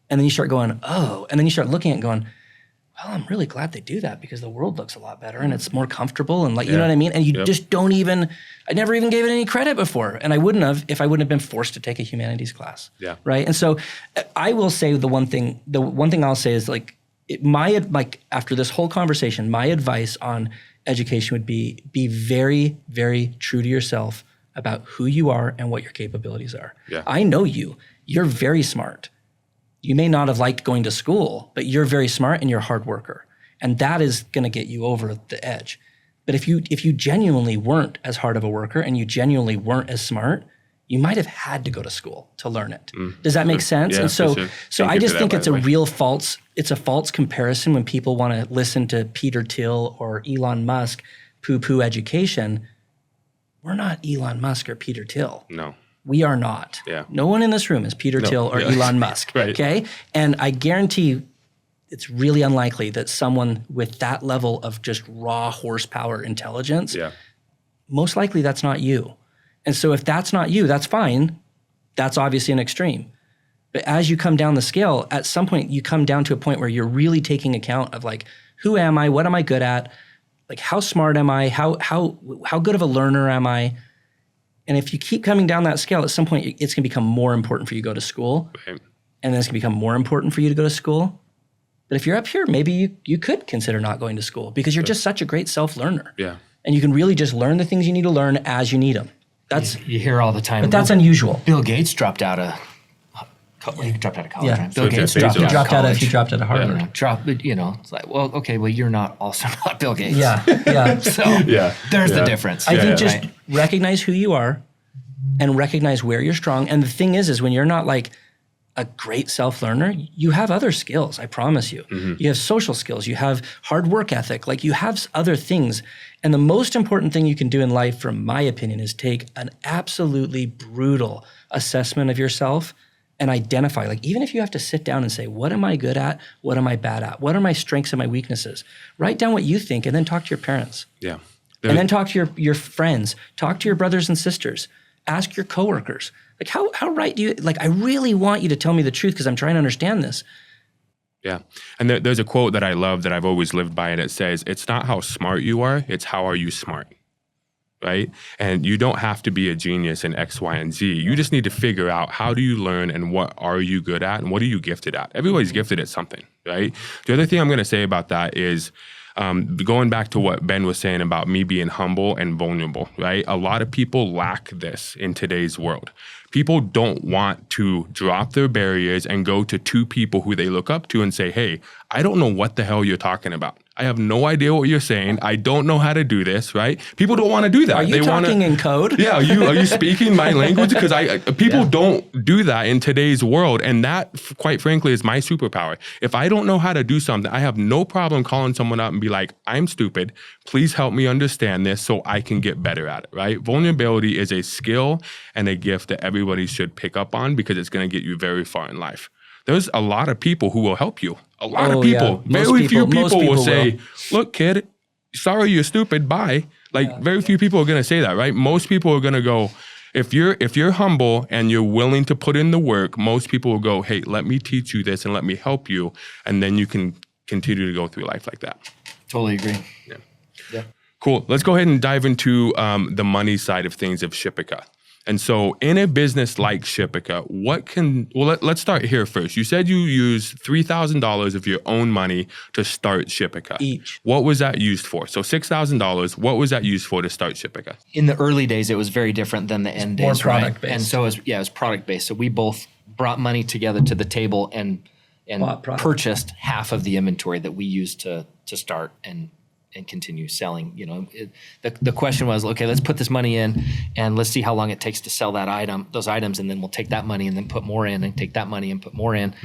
And then you start going, oh, and then you start looking at it and going, well, I'm really glad they do that because the world looks a lot better and it's more comfortable and you know what I mean? And you just don't even, I never even gave it any credit before. And I wouldn't have if I wouldn't have been forced to take a humanities class. Yeah. Right. And so I will say the one thing I'll say is after this whole conversation, my advice on education would be very, very true to yourself about who you are and what your capabilities are. Yeah. I know you. You're very smart. You may not have liked going to school, but you're very smart and you're a hard worker. And that is going to get you over the edge. But if you genuinely weren't as hard of a worker and you genuinely weren't as smart, you might have had to go to school to learn it. Does that make sense? Yeah, and so I just think it's a false comparison when people want to listen to Peter Thiel or Elon Musk poo-poo education. We're not Elon Musk or Peter Thiel. No. We are not. Yeah. No one in this room is Peter Thiel or Elon Musk. Right. Okay. And I guarantee you, it's really unlikely that someone with that level of just raw horsepower intelligence, most likely that's not you. And so if that's not you, that's fine. That's obviously an extreme. But as you come down the scale, at some point you come down to a point where you're really taking account of like, who am I? What am I good at? Like, how smart am I? How good of a learner am I? And if you keep coming down that scale, at some point, it's going to become more important for you to go to school. Right. And then it's going to become more important for you to go to school. But if you're up here, maybe you could consider not going to school because you're just such a great self-learner. Yeah. And you can really just learn the things you need to learn as you need them. You hear all the time. But that's unusual. Bill Gates dropped out of college. Yeah. Right? Bill Gates He dropped out of He dropped out of Harvard. It's like, well, okay, well, you're also not Bill Gates. Yeah. So Yeah. there's the difference. I think yeah. just recognize who you are and recognize where you're strong. And the thing is when you're not like a great self-learner, you have other skills, I promise you. You have social skills, you have hard work ethic, like you have other things. And the most important thing you can do in life, from my opinion, is take an absolutely brutal assessment of yourself and identify, like even if you have to sit down and say, what am I good at? What am I bad at? What are my strengths and my weaknesses? Write down what you think and then talk to your parents. Yeah. And then talk to your friends, talk to your brothers and sisters, ask your coworkers. Like how right do you, like I really want you to tell me the truth because I'm trying to understand this. Yeah. And there's a quote that I love that I've always lived by, and it says, it's not how smart you are, it's how are you smart, right? And you don't have to be a genius in X, Y, and Z. You just need to figure out how do you learn and what are you good at and what are you gifted at. Everybody's gifted at something, right? The other thing I'm going to say about that is, going back to what Ben was saying about me being humble and vulnerable, right? A lot of people lack this in today's world. People don't want to drop their barriers and go to two people who they look up to and say, hey, I don't know what the hell you're talking about. I have no idea what you're saying. I don't know how to do this, right? People don't want to do that. Are you talking in code? Yeah, are you speaking my language? Because people don't do that in today's world, and that, quite frankly, is my superpower. If I don't know how to do something, I have no problem calling someone up and be like, I'm stupid. Please help me understand this so I can get better at it, right? Vulnerability is a skill and a gift that everybody should pick up on because it's going to get you very far in life. There's a lot of people who will help you. A lot of people. Yeah. Very few people will say, look, kid, sorry you're stupid, bye. Very few people are going to say that, right? Most people are going to go, if you're humble and you're willing to put in the work, most people will go, hey, let me teach you this and let me help you. And then you can continue to go through life like that. Totally agree. Yeah. Cool. Let's go ahead and dive into the money side of things of Shipica. And so in a business like Shipica, let's start here first. You said you used $3,000 of your own money to start Shipica. Each. What was that used for? So $6,000, what was that used for to start Shipica? In the early days, it was very different than the end days. More right? product-based. And so it was product-based. So we both brought money together to the table and purchased half of the inventory that we used to start and continue selling. The question was, okay, let's put this money in and let's see how long it takes to sell those items, and then we'll take that money and then put more in and take that money and put more in,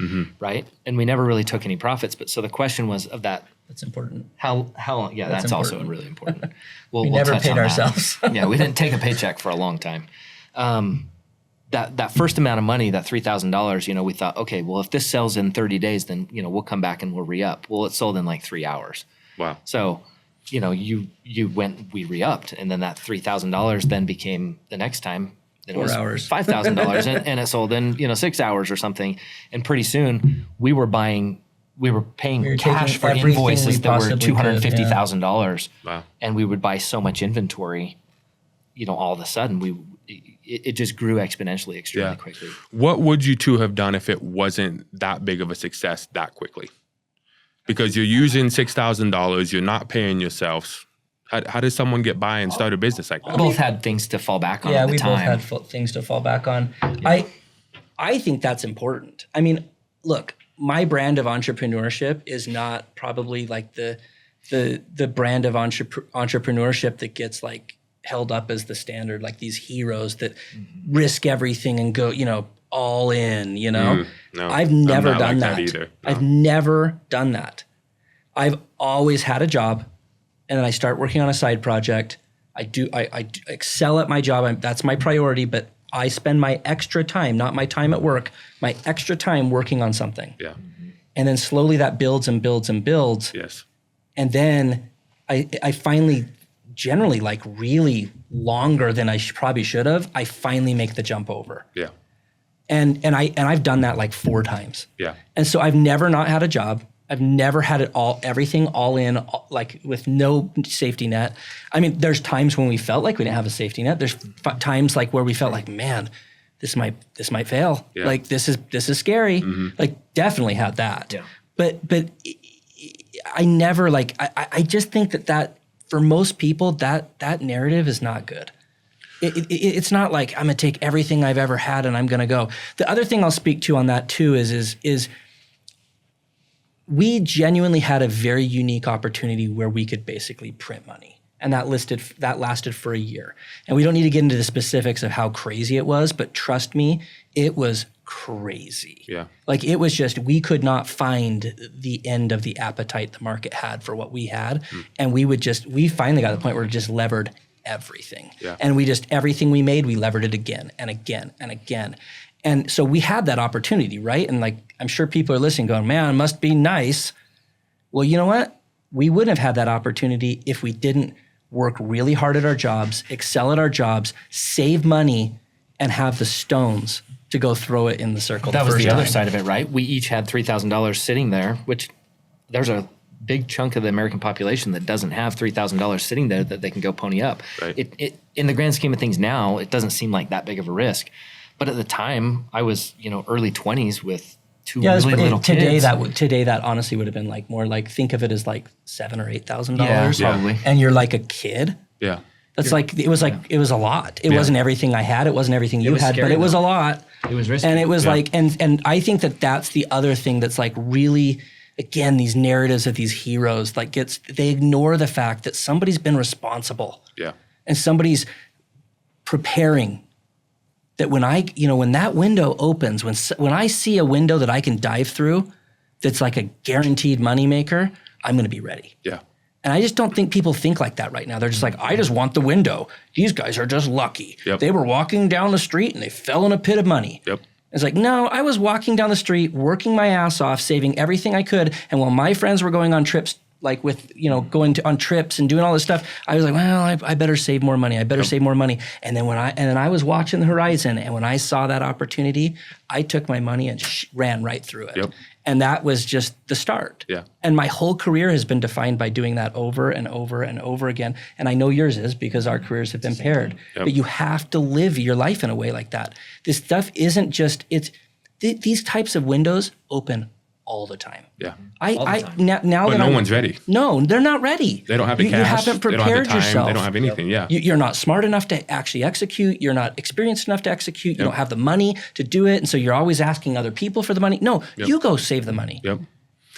right? And we never really took any profits. But so the question was of that. That's important. How long? Yeah, that's also really important. We never touch paid on that. ourselves. Yeah, we didn't take a paycheck for a long time. That first amount of money, that $3,000, we thought, okay, well, if this sells in 30 days, then, we'll come back and we'll re-up. Well, it sold in like 3 hours. Wow. So, we re-upped, and then that $3,000 then became the next time. Then 4 it was hours. $5,000 and it sold in, 6 hours or something. And pretty soon we were paying cash for invoices that were $250,000. Wow. And we would buy so much inventory, all of a sudden it just grew exponentially extremely quickly. What would you two have done if it wasn't that big of a success that quickly? Because you're using $6,000, you're not paying yourselves. How does someone get by and start a business like that? We both had things to fall back on at the time. Yeah, we both had things to fall back on. Yeah. I think that's important. I mean, look, my brand of entrepreneurship is not probably like the brand of entrepreneurship that gets like held up as the standard, like these heroes that risk everything and go, all in, No, I've never done that either. No. I've never done that. I've always had a job, and then I start working on a side project. I excel at my job. That's my priority, but I spend my extra time, not my time at work, my extra time working on something. Yeah. And then slowly that builds and builds and builds. Yes. And then I finally, generally like really longer than I probably should have, I finally make the jump over. Yeah. And I've done that like 4 times. Yeah. And so I've never not had a job. I've never had everything all in, like with no safety net. I mean, there's times when we felt like we didn't have a safety net. There's times like where we felt like, man, this might fail. Yeah. Like this is scary. Like definitely had that. Yeah. But I never like, I just think that for most people, that narrative is not good. It's not like I'm gonna take everything I've ever had and I'm gonna go. The other thing I'll speak to on that too is we genuinely had a very unique opportunity where we could basically print money. And that lasted for a year. And we don't need to get into the specifics of how crazy it was, but trust me, it was crazy. Yeah. Like it was just, we could not find the end of the appetite the market had for what we had. And we finally got to the point where it just levered everything. Yeah. And everything we made, we levered it again and again and again. And so we had that opportunity, right? And like, I'm sure people are listening going, man, it must be nice. Well, you know what? We wouldn't have had that opportunity if we didn't work really hard at our jobs, excel at our jobs, save money, and have the stones to go throw it in the circle. That was the time. other side of it, right? We each had $3,000 sitting there, which there's a big chunk of the American population that doesn't have $3,000 sitting there that they can go pony up. Right. It in the grand scheme of things now, it doesn't seem like that big of a risk. But at the time, I was, early 20s with two really little kids. Today that honestly would have been like more like, think of it as like $7,000 or $8,000. Yeah, probably. And you're like a kid. Yeah. That's it was a lot. It wasn't everything I had. It wasn't everything you had, but it was a lot. It was risky. And it was like, and I think that's the other thing that's like really, again, these narratives of these heroes, like they ignore the fact that somebody's been responsible. Yeah. And somebody's preparing. That when that window opens, when I see a window that I can dive through, that's like a guaranteed moneymaker, I'm going to be ready. Yeah. And I just don't think people think like that right now. They're just like, I just want the window. These guys are just lucky. Yep. They were walking down the street and they fell in a pit of money. Yep. It's like, no, I was walking down the street, working my ass off, saving everything I could. And while my friends were going on trips, like with, on trips and doing all this stuff, I was like, well, I better save more money. I better save more money. And then I was watching the horizon, and when I saw that opportunity, I took my money and ran right through it. Yep. And that was just the start. Yeah. And my whole career has been defined by doing that over and over and over again. And I know yours is because our careers have been paired. Yep. But you have to live your life in a way like that. This stuff isn't just, these types of windows open all the time. Yeah. Now But no one's ready. No, they're not ready. They don't have the You cash. haven't They don't have prepared the time. yourself. They don't have anything. Yeah. You're not smart enough to actually execute. You're not experienced enough to execute. You don't have the money to do it. And so you're always asking other people for the money. No, you go save the money. Yep.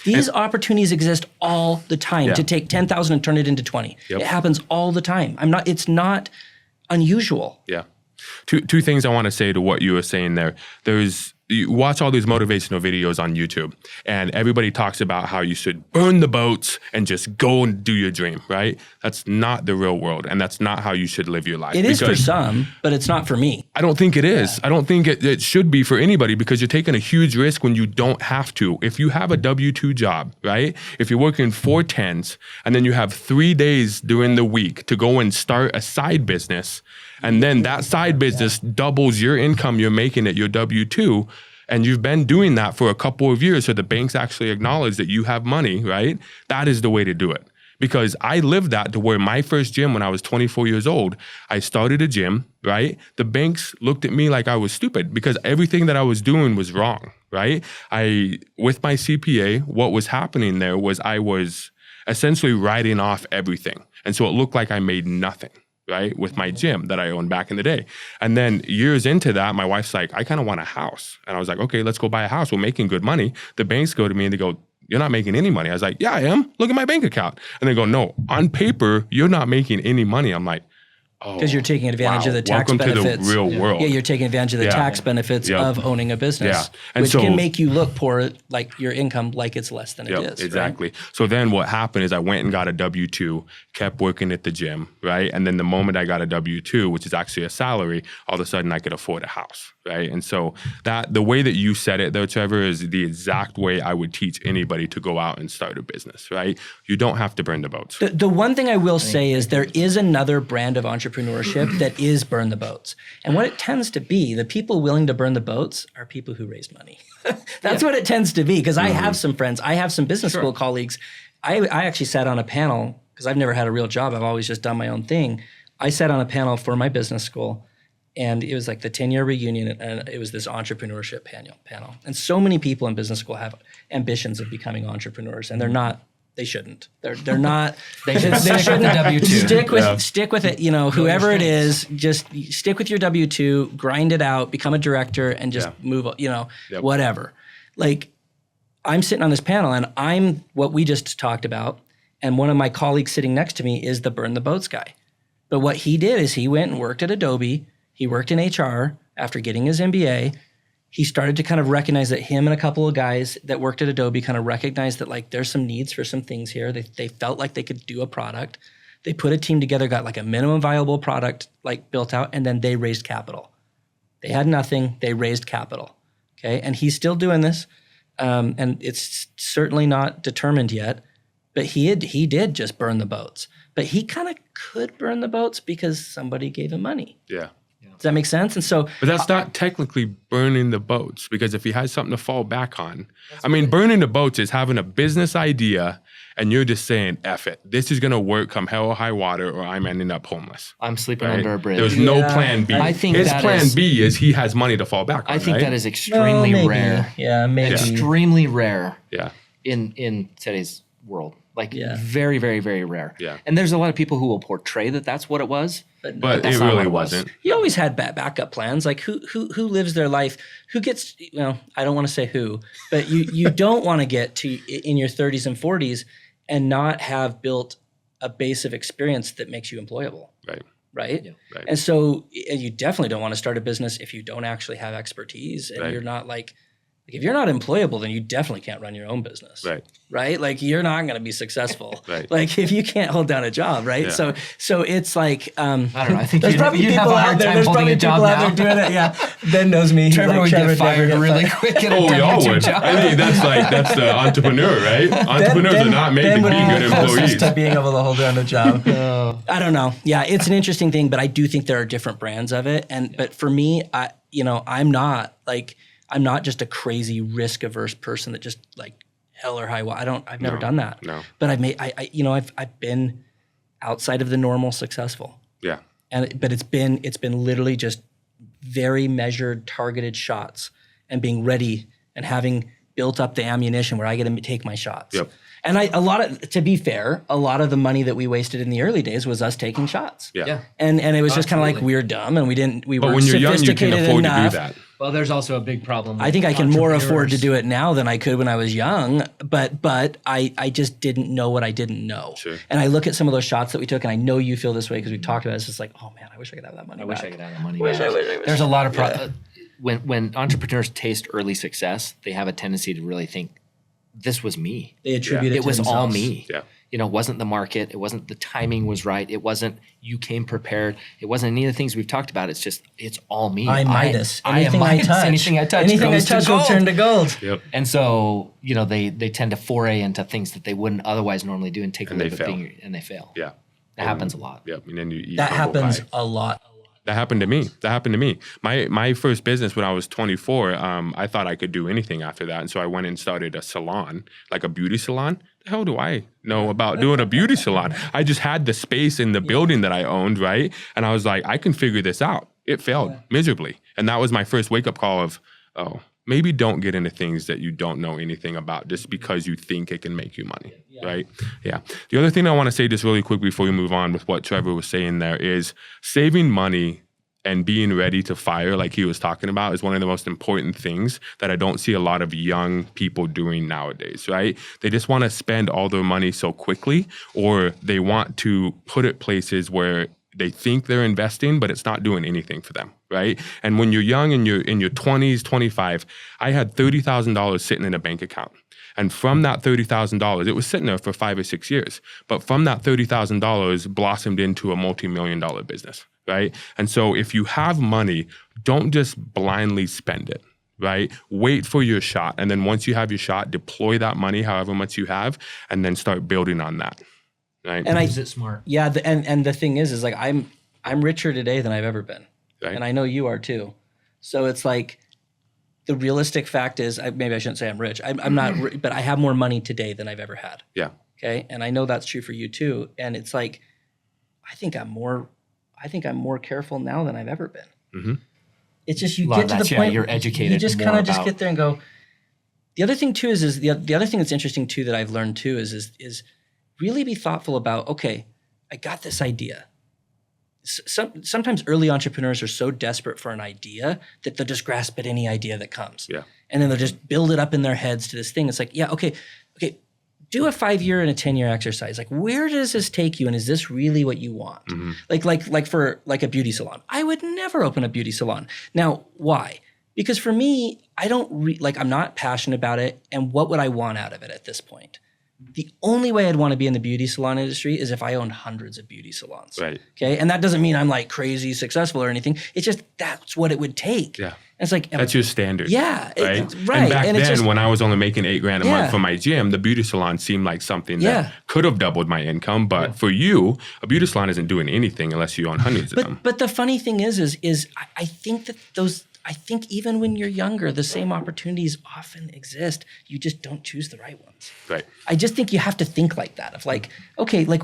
These opportunities exist all the time to take 10,000 and turn it into 20. Yep. It happens all the time. It's not unusual. Yeah. Two things I want to say to what you were saying there. You watch all these motivational videos on YouTube, and everybody talks about how you should burn the boats and just go and do your dream, right? That's not the real world, and that's not how you should live your life. It is for some, but it's not for me. I don't think it is. I don't think it should be for anybody, because you're taking a huge risk when you don't have to. If you have a W-2 job, right? If you're working 4/10s, and then you have 3 days during the week to go and start a side business, and then that side business doubles your income you're making at your W-2, and you've been doing that for a couple of years, so the banks actually acknowledge that you have money, right? That is the way to do it. Because I lived that to where my first gym when I was 24 years old, I started a gym, right? The banks looked at me like I was stupid because everything that I was doing was wrong, right? With my CPA, what was happening there was I was essentially writing off everything. And so it looked like I made nothing, right, with my gym that I owned back in the day. And then years into that, my wife's like, I kind of want a house. And I was like, okay, let's go buy a house. We're making good money. The banks go to me and they go, you're not making any money. I was like, yeah, I am. Look at my bank account. And they go, no, on paper, you're not making any money. I'm like, oh. Because you're taking advantage of the tax benefits. Welcome to the real world. Yeah, you're taking advantage of the tax benefits of owning a business, which can make you look poor, like your income, like it's less than it is. Exactly. Right? So then what happened is I went and got a W-2, kept working at the gym, right? And then the moment I got a W-2, which is actually a salary, all of a sudden I could afford a house, right? And so the way that you said it though, Trevor, is the exact way I would teach anybody to go out and start a business, right? You don't have to burn the boats. The one thing I will say is there is another brand of entrepreneurship that is burn the boats. And what it tends to be, the people willing to burn the boats are people who raise money. That's what it tends to be, because I have some friends, I have some business school colleagues. I actually sat on a panel, because I've never had a real job. I've always just done my own thing. I sat on a panel for my business school, And it was like the 10-year reunion, and it was this entrepreneurship panel. And so many people in business school have ambitions of becoming entrepreneurs, and they're not. They shouldn't. They're not. They should stick with the W-2. Stick with it. You know, whoever it is, just stick with your W-2, grind it out, become a director, and just move. You know, whatever. Like, I'm sitting on this panel, and I'm what we just talked about, and one of my colleagues sitting next to me is the burn the boats guy. But what he did is he went and worked at Adobe. He worked in HR after getting his MBA. He started to kind of recognize that him and a couple of guys that worked at Adobe kind of recognized that like there's some needs for some things here. They felt like they could do a product. They put a team together, got like a minimum viable product like built out, and then they raised capital. They had nothing. They raised capital. Okay, and he's still doing this, and it's certainly not determined yet. But he did just burn the boats. But he kind of could burn the boats because somebody gave him money. Yeah. Does that make sense? And so, but that's not technically burning the boats, because if he has something to fall back on, I mean, burning the boats is having a business idea and you're just saying, F it. This is going to work come hell or high water, or I'm ending up homeless. I'm sleeping under a bridge. There's no plan B. I think his plan B is he has money to fall back on. I think that is extremely rare. Yeah, maybe. Extremely rare. Yeah. In today's world. Like very, very, very rare. Yeah. And there's a lot of people who will portray that that's what it was. But it really wasn't. He always had backup plans. Like who lives their life? Who gets, I don't want to say who, but you don't want to get to in your 30s and 40s and not have built a base of experience that makes you employable. Right? Yeah. Right. And so you definitely don't want to start a business if you don't actually have expertise and you're not like if you're not employable, then you definitely can't run your own business. Right? Like you're not going to be successful. Like if you can't hold down a job, right? Yeah. So it's like I don't know. I think there's probably you'd people have a hard out there. time There's holding probably a job people out now. there doing it. Yeah, Ben knows me. Trevor would get fired really quick at a we all W-2 would. job. I think that's the entrepreneur, right? Entrepreneurs are not made to be good employees. To being able to hold down a job. I don't know. Yeah, it's an interesting thing, but I do think there are different brands of it. But for me, I'm not just a crazy risk averse person that just like hell or high water. I've never done that. No. But I've been outside of the normal successful. Yeah. But it's been literally just very measured, targeted shots and being ready and having built up the ammunition where I get to take my shots. Yep. And to be fair, a lot of the money that we wasted in the early days was us taking shots. Yeah. And it was just kind of like we're dumb and we But weren't when you're young, you sophisticated can afford enough. to do that. Well, there's also a big problem. I think I can more afford to do it now than I could when I was young, but I just didn't know what I didn't know. Sure. And I look at some of those shots that we took, and I know you feel this way because we talked about it. It's just like, oh man, I wish I could have that money. I wish I could have that money. Wish. There's a lot of when entrepreneurs taste early success, they have a tendency to really think this was me. They attribute it to was all themselves. me. Yeah. It wasn't the market. It wasn't the timing was right. It wasn't you came prepared. It wasn't any of the things we've talked about. It's just it's all me. I'm Midas. Anything I touch. Anything I touch will turn to gold. Yep. And so, they tend to foray into things that they wouldn't otherwise normally do and take And a they little fail. bit and they fail. Yeah. That happens a lot. Yep. And then you eat That humble happens pie. a lot. That happened to me. My first business when I was 24, I thought I could do anything after that. And so I went and started a salon, like a beauty salon. The hell do I know about doing a beauty salon? I just had the space in the building that I owned, right? And I was like, I can figure this out. It failed miserably. And that was my first wake-up call of, maybe don't get into things that you don't know anything about just because you think it can make you money, right? Yeah. The other thing I want to say just really quick before we move on with what Trevor was saying there is saving money and being ready to fire, like he was talking about, is one of the most important things that I don't see a lot of young people doing nowadays, right? They just want to spend all their money so quickly, or they want to put it places where they think they're investing, but it's not doing anything for them, right? And when you're young and you're in your 20s, 25, I had $30,000 sitting in a bank account. And from that $30,000, it was sitting there for 5 or 6 years. But from that $30,000 blossomed into a multi-million-dollar business, right? And so if you have money, don't just blindly spend it, right? Wait for your shot. And then once you have your shot, deploy that money, however much you have, and then start building on that, right? And Use it smart. Yeah, and the thing is like I'm richer today than I've ever been. Right. And I know you are too. So it's like the realistic fact is, maybe I shouldn't say I'm rich. I'm not, but I have more money today than I've ever had. Yeah. Okay. And I know that's true for you too. And it's like, I think I'm more careful now than I've ever been. It's just you A lot get of to the that's, point you're educated You just more kind of just about- get there and go. The other thing too is the other thing that's interesting too that I've learned too is really be thoughtful about. Okay, I got this idea. Sometimes early entrepreneurs are so desperate for an idea that they'll just grasp at any idea that comes. Yeah. And then they'll just build it up in their heads to this thing. It's like, yeah, okay, do a 5-year and a 10-year exercise. Like, where does this take you? And is this really what you want? Like for a beauty salon. I would never open a beauty salon. Now, why? Because for me, I don't I'm not passionate about it. And what would I want out of it at this point? The only way I'd want to be in the beauty salon industry is if I owned hundreds of beauty salons. Right. Okay. And that doesn't mean I'm like crazy successful or anything. It's just that's what it would take. Yeah. And it's like That's your standard. Yeah. Right. Right. And back and then, when I was only making $8,000 a Yeah. month for my gym, the beauty salon seemed like something Yeah. that could have doubled my income. But for you, a beauty salon isn't doing anything unless you own hundreds of them. But the funny thing is I think that I think even when you're younger, the same opportunities often exist. You just don't choose the right ones. Right. I just think you have to think like that. Of like, okay, like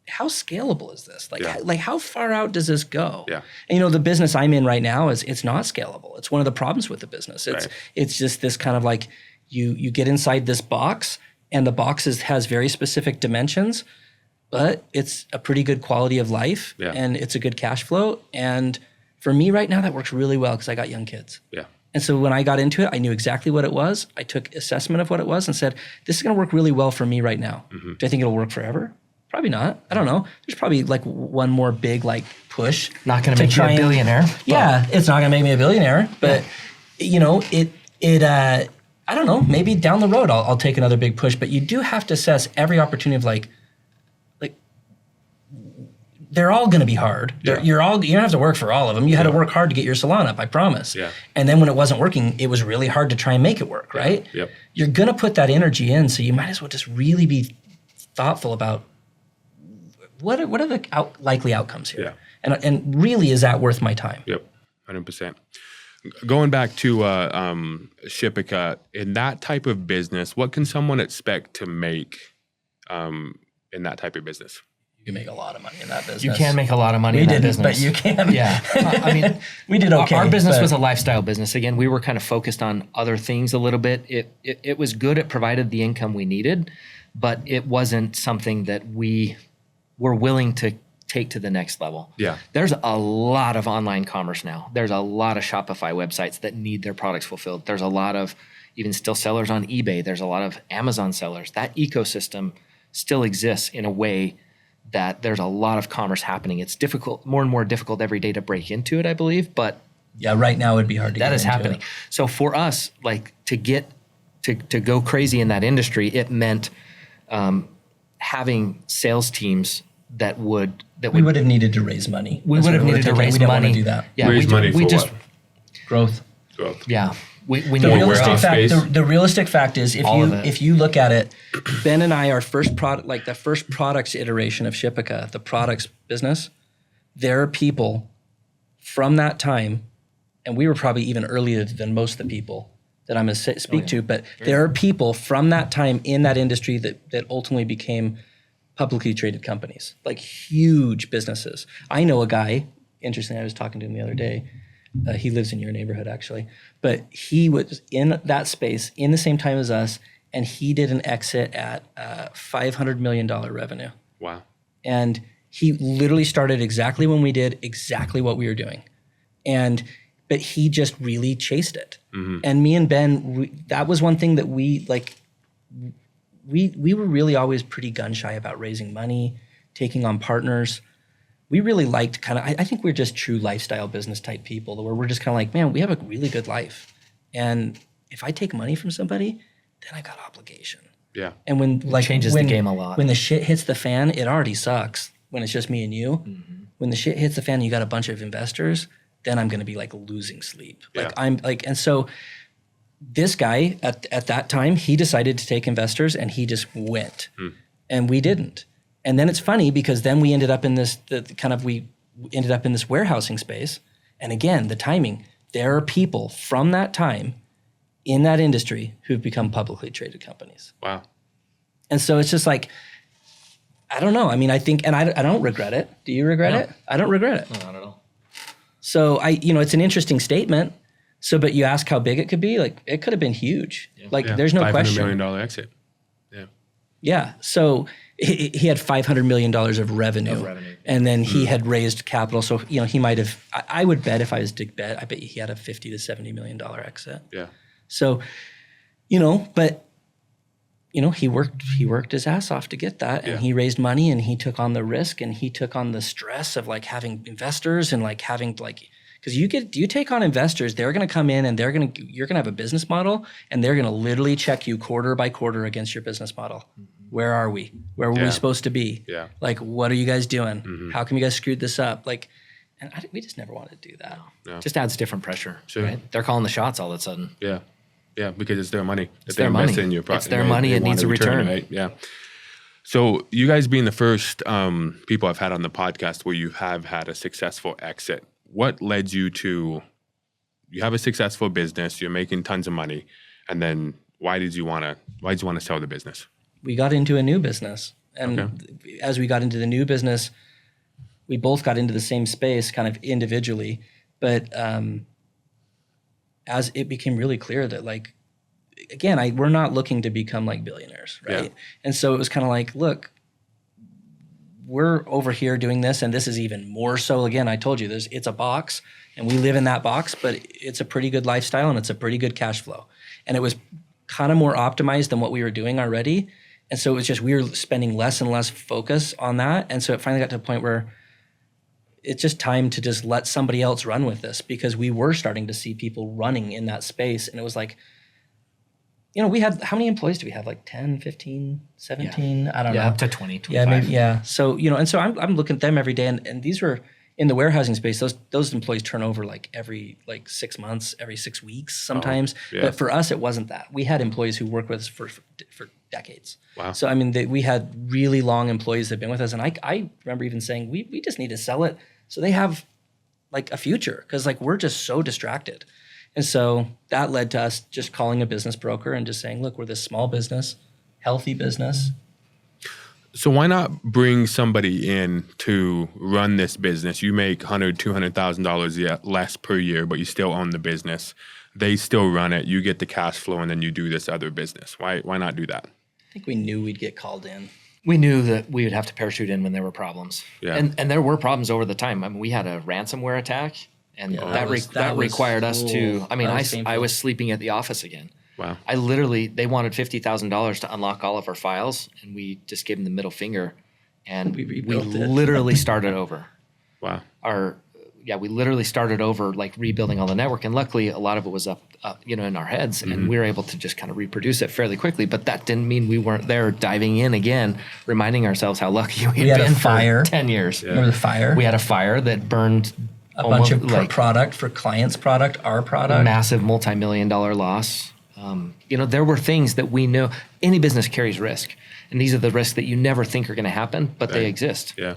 how scalable is this? Like, Yeah. like how far out does this go? Yeah. And the business I'm in right now it's not scalable. It's one of the problems with the business. Right. It's just this kind of like you get inside this box, and the box has very specific dimensions, but it's a pretty good quality of life, Yeah. and it's a good cash flow. And for me right now, that works really well because I got young kids. Yeah. And so when I got into it, I knew exactly what it was. I took assessment of what it was and said, this is going to work really well for me right now. Do I think it'll work forever? Probably not. I don't know. There's probably like one more big like push. Not going to make you a billionaire. Yeah, it's not going to make me a billionaire, but I don't know, maybe down the road I'll take another big push, but you do have to assess every opportunity of like they're all going to be hard. Yeah. You don't have to work for all of them. You had to work hard to get your salon up, I promise. Yeah. And then when it wasn't working, it was really hard to try and make it work, right? Yep. You're going to put that energy in, so you might as well just really be thoughtful about what are the likely outcomes here? Yeah. And really, is that worth my time? Yep. 100%. Going back to Shipica, in that type of business, what can someone expect to make in that type of business? You can make a lot of money in that business. You can make a lot of money in that business. But you can. Yeah. I mean, we did okay. Our business but- was a lifestyle business. Again, we were kind of focused on other things a little bit. It was good. It provided the income we needed, but it wasn't something that we were willing to take to the next level. Yeah. There's a lot of online commerce now. There's a lot of Shopify websites that need their products fulfilled. There's a lot of even still sellers on eBay. There's a lot of Amazon sellers. That ecosystem still exists in a way that there's a lot of commerce happening. It's difficult, more and more difficult every day to break into it, I believe, but yeah, right now it'd be hard to that get is into happening. it. So for us, like to get to go crazy in that industry, it meant having sales teams that We would have needed to raise money. we That's would what have it needed to taken. raise We didn't want money. to do that. Yeah, Raise money we for just what? Growth. Growth. yeah. We The need realistic warehouse fact. space. The realistic fact is, All of it. if you look at it, Ben and I, our first product, like the first products iteration of Shipica, the products business, there are people from that time, and we were probably even earlier than most of the people that I'm going to speak to, but there are people from that time in that industry that ultimately became publicly traded companies, like huge businesses. I know a guy, interestingly, I was talking to him the other day. He lives in your neighborhood, actually. But he was in that space in the same time as us, and he did an exit at $500 million revenue. Wow. And he literally started exactly when we did exactly what we were doing. But he just really chased it. And me and Ben, that was one thing that we were really always pretty gun shy about raising money, taking on partners. We really liked I think we're just true lifestyle business type people where we're just kind of like, man, we have a really good life. And if I take money from somebody, then I got obligation. Yeah. And when changes the game a lot. When the shit hits the fan, it already sucks when it's just me and you. When the shit hits the fan and you got a bunch of investors, then I'm going to be like losing sleep. Yeah. And so this guy at that time, he decided to take investors and he just went and we didn't. And then it's funny because then we ended up in this warehousing space. And again, the timing, there are people from that time in that industry who've become publicly traded companies. Wow. And so it's just like, I don't know. I mean, I think, and I don't regret it. Do you regret it? I don't regret it. not at all. So it's an interesting statement. So, but you ask how big it could be, like it could have been huge. Yeah. Like there's no question. $500 million exit. Yeah. Yeah. So he had $500 million of revenue. And then he had raised capital. So, he might have, I would bet if I was to bet, I bet he had a $50 to $70 million exit. Yeah. So, but he worked his ass off to get that, and he raised money, and he took on the risk, and he took on the stress of like having investors and like having like, because you take on investors, they're going to come in and you're going to have a business model, and they're going to literally check you quarter by quarter against your business model. Where are we? Where were we supposed to be? Yeah. Like, what are you guys doing? How come you guys screwed this up? Like, and we just never wanted to do that. No. Just adds different pressure. Sure. Right? They're calling the shots all of a sudden. Yeah. Yeah, because it's their money. It's their money. It's their money. It needs a return. Right? Yeah. So you guys being the first people I've had on the podcast where you have had a successful exit, what led you to, you have a successful business, you're making tons of money, and then why did you want to sell the business? We got into a new business. And as we got into the new business, we both got into the same space kind of individually. But as it became really clear that like, again, we're not looking to become like billionaires, right? Yeah. And so it was kind of like, look, we're over here doing this, and this is even more so. Again, I told you, it's a box, and we live in that box, but it's a pretty good lifestyle, and it's a pretty good cash flow. And it was kind of more optimized than what we were doing already. And so it was just, we were spending less and less focus on that. And so it finally got to a point where it's just time to just let somebody else run with this, because we were starting to see people running in that space. And it was like, we had, how many employees do we have? Like 10, 15, 17? Yeah. I don't know. Yeah, up to 20, 25. Yeah, maybe, yeah. So, and so I'm looking at them every day, and these were in the warehousing space. Those employees turn over like every 6 months, every 6 weeks sometimes. Oh, yeah. But for us, it wasn't that. We had employees who worked with us for decades. Wow. So, I mean, we had really long employees that have been with us. And I remember even saying, we just need to sell it so they have like a future, because like we're just so distracted. And so that led to us just calling a business broker and just saying, look, we're this small business, healthy business. So why not bring somebody in to run this business? You make $100,000, $200,000 less per year, but you still own the business. They still run it. You get the cash flow, and then you do this other business. Why not do that? I think we knew we'd get called in. We knew that we would have to parachute in when there were problems. Yeah. And there were problems over the time. I mean, we had a ransomware attack. And that required us to, I was sleeping at the office again. Wow. They wanted $50,000 to unlock all of our files, and we just gave them the middle finger, and we literally started over. Wow. We literally started over, like rebuilding all the network. And luckily a lot of it was up in our heads, and we were able to just kind of reproduce it fairly quickly. But that didn't mean we weren't there diving in again, reminding ourselves how lucky we had been for 10 years. Yeah. Remember the fire? We had a fire that burned a bunch of product for clients' product, our product. Massive multi-million-dollar loss. There were things that we know. Any business carries risk, and these are the risks that you never think are going to happen, but they exist. Yeah.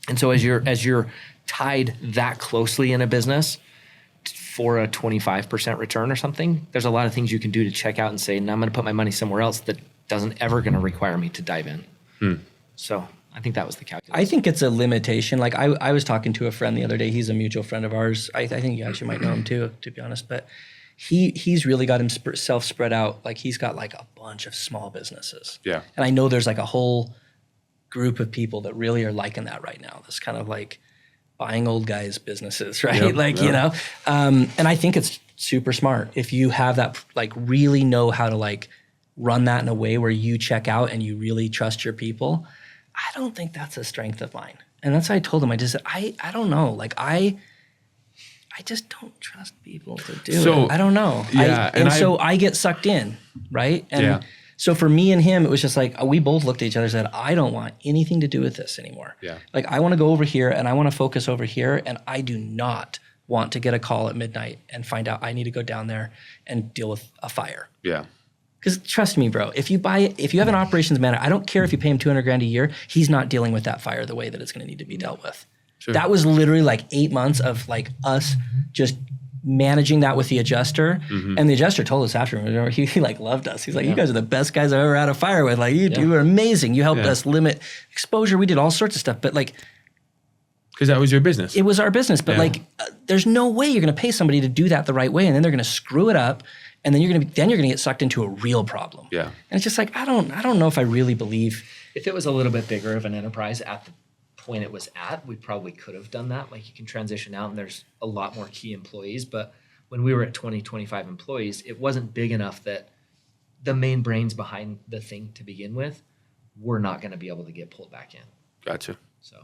And so as you're tied that closely in a business for a 25% return or something, there's a lot of things you can do to check out and say, no, I'm going to put my money somewhere else that doesn't ever going to require me to dive in. So I think that was the calculus. I think it's a limitation. Like I was talking to a friend the other day. He's a mutual friend of ours. I think you actually might know him too, to be honest. But he's really got himself spread out. Like he's got like a bunch of small businesses. Yeah. And I know there's like a whole group of people that really are liking that right now. This kind of like buying old guys' businesses, right? Yep, and I think it's super smart. If you have that, like really know how to like run that in a way where you check out and you really trust your people, I don't think that's a strength of mine. And that's why I told him, I just said, I don't know. Like I just don't trust people to do it. I don't know. Yeah, so I get sucked in, right? And so for me and him, it was just like, we both looked at each other and said, I don't want anything to do with this anymore. Yeah. Like I want to go over here and I want to focus over here, and I do not want to get a call at midnight and find out I need to go down there and deal with a fire. Yeah. Because trust me, bro, if you have an operations manager, I don't care if you pay him $200,000 a year, he's not dealing with that fire the way that it's going to need to be dealt with. Sure. That was literally like 8 months of like us just managing that with the adjuster. Mm-hmm. And the adjuster told us after, he like loved us. He's like, you guys are the best guys I've ever had a fire with. Like you were amazing. You helped us limit exposure. We did all sorts of stuff. But like, Because that was your business. It was our business, but Yeah. there's no way you're going to pay somebody to do that the right way, and then they're going to screw it up, and then you're going to get sucked into a real problem. Yeah. And it's just like I don't know if I really believe. If it was a little bit bigger of an enterprise at the point it was at, we probably could have done that. Like you can transition out and there's a lot more key employees. But when we were at 20, 25 employees, it wasn't big enough that the main brains behind the thing to begin with were not going to be able to get pulled back in. Gotcha. So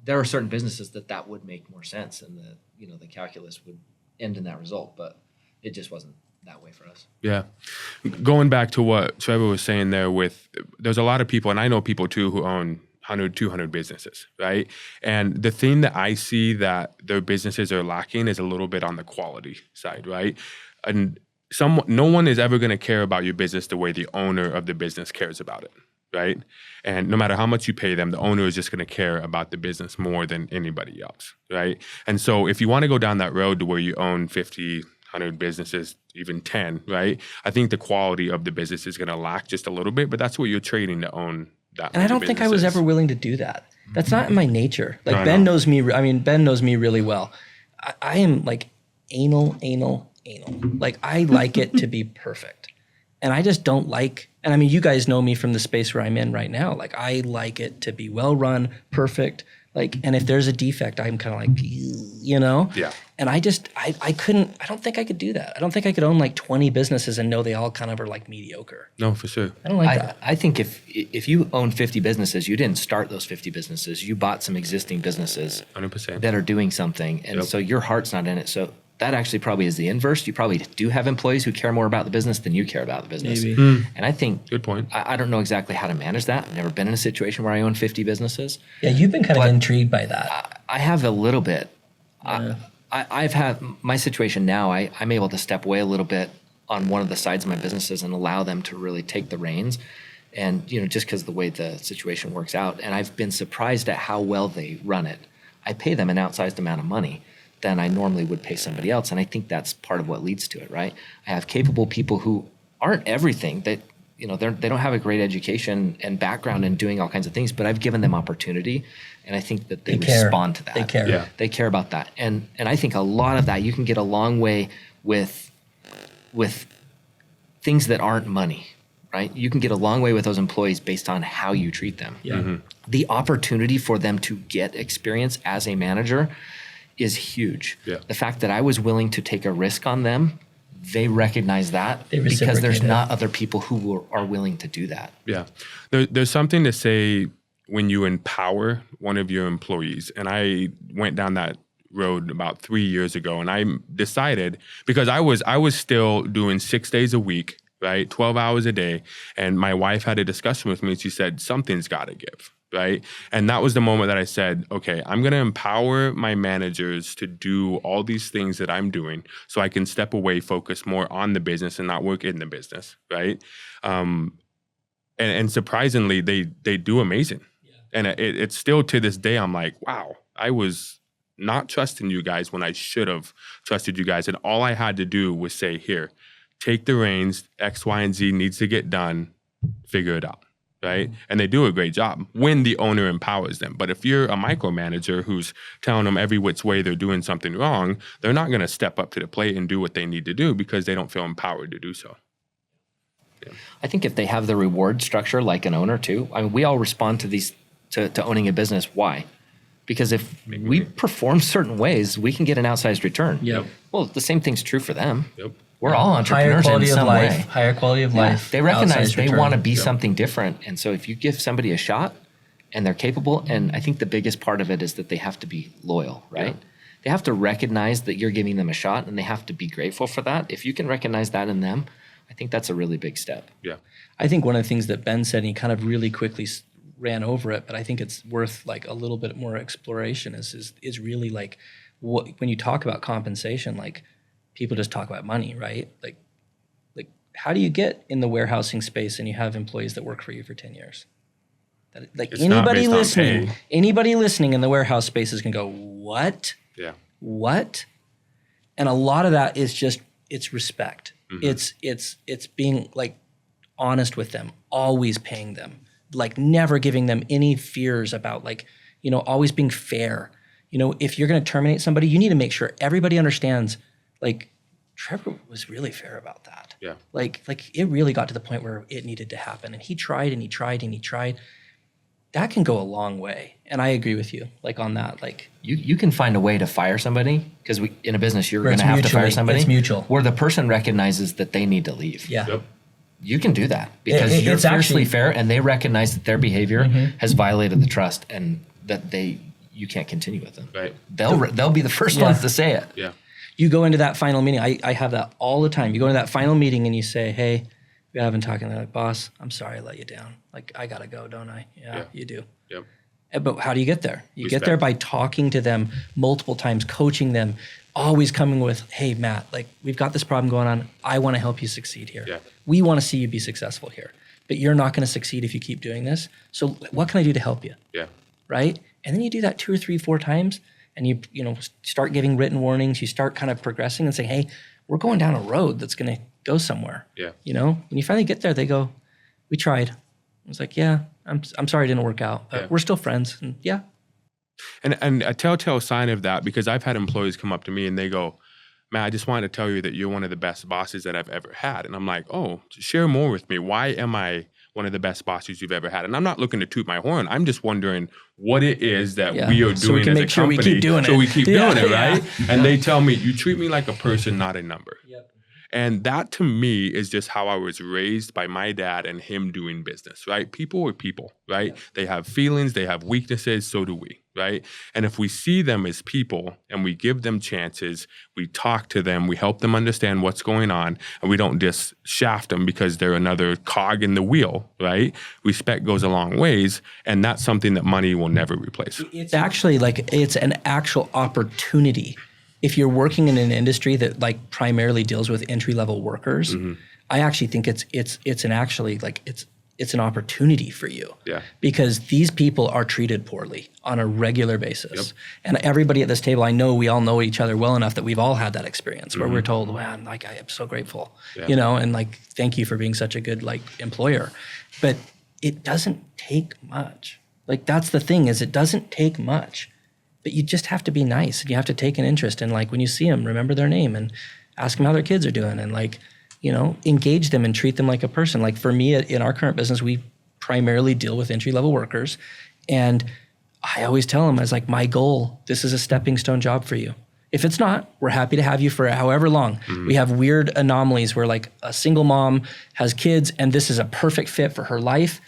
there are certain businesses that would make more sense and the calculus would end in that result, but it just wasn't that way for us. Yeah. Going back to what Trevor was saying there there's a lot of people, and I know people too, who own 100, 200 businesses, right? And the thing that I see that their businesses are lacking is a little bit on the quality side, right? And no one is ever going to care about your business the way the owner of the business cares about it, right? And no matter how much you pay them, the owner is just going to care about the business more than anybody else, right? And so if you want to go down that road to where you own 50, 100 businesses, even 10, right? I think the quality of the business is going to lack just a little bit, but that's what you're trading to own that. And I don't think I was ever willing to do that. That's not in my nature. Like No, Ben no. knows me. I mean, Ben knows me really well. I am like anal. Like I like it to be perfect. And I just don't like, and I mean, you guys know me from the space where I'm in right now. Like I like it to be well run, perfect. Like, and if there's a defect, I'm kind of like, Yeah. And I don't think I could do that. I don't think I could own like 20 businesses and know they all kind of are like mediocre. No, for sure. I don't like that. I think if you own 50 businesses, you didn't start those 50 businesses. You bought some existing businesses 100%. that are doing something. And so your heart's not in it. So that actually probably is the inverse. You probably do have employees who care more about the business than you care about the business. Maybe. And I think, Good point. I don't know exactly how to manage that. I've never been in a situation where I own 50 businesses. Yeah, you've been kind of intrigued by that. I have a little bit. Yeah. I've had my situation now. I'm able to step away a little bit on one of the sides of my businesses and allow them to really take the reins. And, just because of the way the situation works out. And I've been surprised at how well they run it. I pay them an outsized amount of money than I normally would pay somebody else. And I think that's part of what leads to it, right? I have capable people who aren't everything that, they don't have a great education and background in doing all kinds of things, but I've given them opportunity. And I think that they respond to that. They care. Yeah. They care about that. And I think a lot of that, you can get a long way with things that aren't money, right? You can get a long way with those employees based on how you treat them. Yeah. Mm-hmm. The opportunity for them to get experience as a manager is huge. Yeah. The fact that I was willing to take a risk on them, they recognize that They because there's reciprocate it. not other people who are willing to do that. Yeah. There's something to say when you empower one of your employees. And I went down that road about 3 years ago, and I decided, because I was still doing 6 days a week, right? 12 hours a day. And my wife had a discussion with me, and she said, something's got to give. Right. And that was the moment that I said, okay, I'm going to empower my managers to do all these things that I'm doing so I can step away, focus more on the business and not work in the business. Right. And surprisingly, they do amazing. Yeah. And it's still to this day, I'm like, wow, I was not trusting you guys when I should have trusted you guys. And all I had to do was say, here, take the reins, X, Y, and Z needs to get done, figure it out. Right. And they do a great job when the owner empowers them. But if you're a micromanager who's telling them every which way they're doing something wrong, they're not going to step up to the plate and do what they need to do because they don't feel empowered to do so. Yeah. I think if they have the reward structure like an owner too, I mean, we all respond to these to owning a business. Why? Because if we perform certain ways, we can get an outsized return. Yep. Well, the same thing's true for them. Yep. We're all Higher entrepreneurs quality in of some life. way. Higher quality of life. They recognize outsized they return. want to be something different. And so if you give somebody a shot and they're capable, and I think the biggest part of it is that they have to be loyal, right? Yeah. They have to recognize that you're giving them a shot and they have to be grateful for that. If you can recognize that in them, I think that's a really big step. Yeah. I think one of the things that Ben said, and he kind of really quickly ran over it, but I think it's worth like a little bit more exploration is really like when you talk about compensation, like people just talk about money, right? Like how do you get in the warehousing space and you have employees that work for you for 10 years? Like It's not based on pay. anybody listening in the warehouse space is going to go, what? Yeah. What? And a lot of that is just, it's respect. Mm-hmm. It's being like honest with them, always paying them, like never giving them any fears about like, always being fair. If you're going to terminate somebody, you need to make sure everybody understands, like, Trevor was really fair about that. Yeah. Like it really got to the point where it needed to happen. And he tried and he tried and he tried. That can go a long way. And I agree with you, like, on that. Like, you can find a way to fire somebody, because in a business, you're Where going to it's have to fire mutually- somebody. it's mutual. Where the person recognizes that they need to leave. yeah. Yep. You can do that because you're it's fiercely actually- fair, and they recognize that their behavior has violated the trust, and that you can't continue with them. Right. They'll be the first Yeah. ones to say it. Yeah. You go into that final meeting. I have that all the time. You go into that final meeting and you say, hey, we haven't talked. And they're like, boss, I'm sorry I let you down. Like, I got to go, don't I? Yeah, you do. Yep. But how do you get there? You Respect. get there by talking to them multiple times, coaching them, always coming with, hey, Matt, like, we've got this problem going on. I want to help you succeed here. Yeah. We want to see you be successful here. But you're not going to succeed if you keep doing this. So what can I do to help you? Yeah. Right? And then you do that 2 or 3, 4 times, and you start giving written warnings. You start kind of progressing and saying, hey, we're going down a road that's going to go somewhere. Yeah. When you finally get there, they go, we tried. I was like, yeah, I'm sorry it didn't work out. Yeah. We're still friends. And yeah. And a telltale sign of that, because I've had employees come up to me and they go, man, I just wanted to tell you that you're one of the best bosses that I've ever had. And I'm like, oh, share more with me. Why am I one of the best bosses you've ever had? And I'm not looking to toot my horn. I'm just wondering what it is that Yeah. we are So we doing can as a make sure we company. keep doing so it. we keep Yeah, doing it, yeah. right? And they tell me, you treat me like a person, not a number. Yep. And that to me is just how I was raised by my dad and him doing business, right? People are people, right? Yeah. They have feelings, they have weaknesses, so do we, right? And if we see them as people and we give them chances, we talk to them, we help them understand what's going on, and we don't just shaft them because they're another cog in the wheel, right? Respect goes a long ways, and that's something that money will never replace. It's actually it's an actual opportunity. If you're working in an industry that like primarily deals with entry-level workers, I actually think it's an opportunity for you. Yeah. Because these people are treated poorly on a regular basis. Yep. And everybody at this table, I know we all know each other well enough that we've all had that experience where we're told, man, like, I am so grateful, and like, thank you for being such a good like employer. But it doesn't take much. Like, that's the thing, is it doesn't take much. But you just have to be nice, and you have to take an interest in, like, when you see them, remember their name and ask them how their kids are doing, and like, engage them and treat them like a person. Like, for me, in our current business, we primarily deal with entry-level workers. And I always tell them, I was like, my goal, this is a stepping stone job for you. If it's not, we're happy to have you for however long. We have weird anomalies where like a single mom has kids and this is a perfect fit for her life.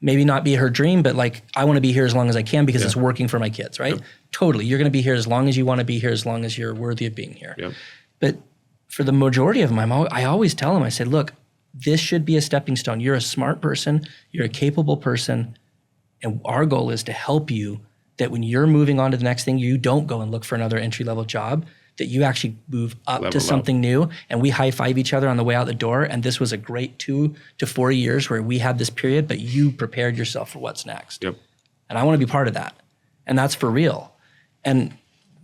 Maybe not be her dream, but like, I want to be here as long as I can because it's working for my kids, right? Yep. Totally. You're going to be here as long as you want to be here, as long as you're worthy of being here. Yep. But for the majority of them, I always tell them, I said, look, this should be a stepping stone. You're a smart person. You're a capable person. And our goal is to help you that when you're moving on to the next thing, you don't go and look for another entry-level job, that you actually move up Level to something new. And we high-five each other on the way out the door. And this was a great 2 to 4 years where we had this period, but you prepared yourself for what's next. Yep. And I want to be part of that. And that's for real. And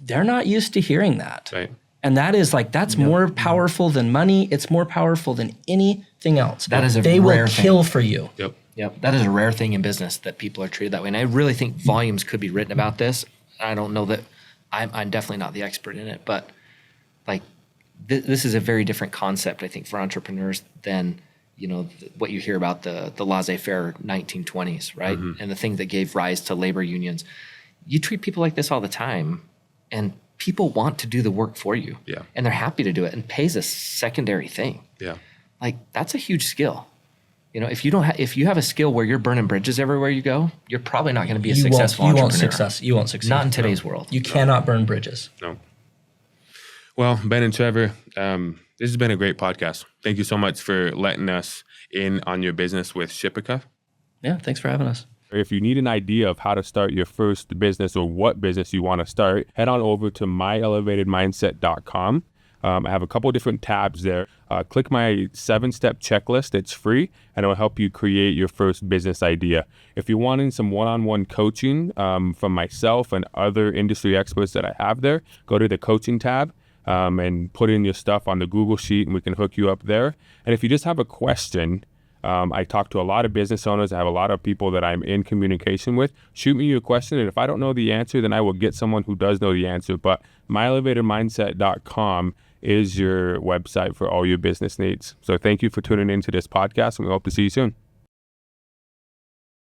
they're not used to hearing that. Right. And that is like, that's more powerful than money. It's more powerful than anything else. That is a they rare will thing. kill for you. Yep. Yep, that is a rare thing in business that people are treated that way. And I really think volumes could be written about this. I don't know that I'm definitely not the expert in it, but like this is a very different concept, I think, for entrepreneurs than what you hear about the laissez-faire 1920s, right? And the thing that gave rise to labor unions. You treat people like this all the time, and people want to do the work for you. Yeah. And they're happy to do it, and pay's a secondary thing. Yeah. Like, that's a huge skill. If you have a skill where you're burning bridges everywhere you go, you're probably not going to be a successful entrepreneur. You won't succeed. Not in today's world. You cannot burn bridges. No. Well, Ben and Trevor, this has been a great podcast. Thank you so much for letting us in on your business with Shipica. Yeah, thanks for having us. If you need an idea of how to start your first business or what business you want to start, head on over to myelevatedmindset.com. I have a couple different tabs there. Click my 7-step checklist. It's free, and it'll help you create your first business idea. If you're wanting some one-on-one coaching from myself and other industry experts that I have there, go to the coaching tab and put in your stuff on the Google Sheet, and we can hook you up there. And if you just have a question, I talk to a lot of business owners. I have a lot of people that I'm in communication with. Shoot me a question, and if I don't know the answer, then I will get someone who does know the answer. But myelevatormindset.com is your website for all your business needs. So thank you for tuning into this podcast, and we hope to see you soon.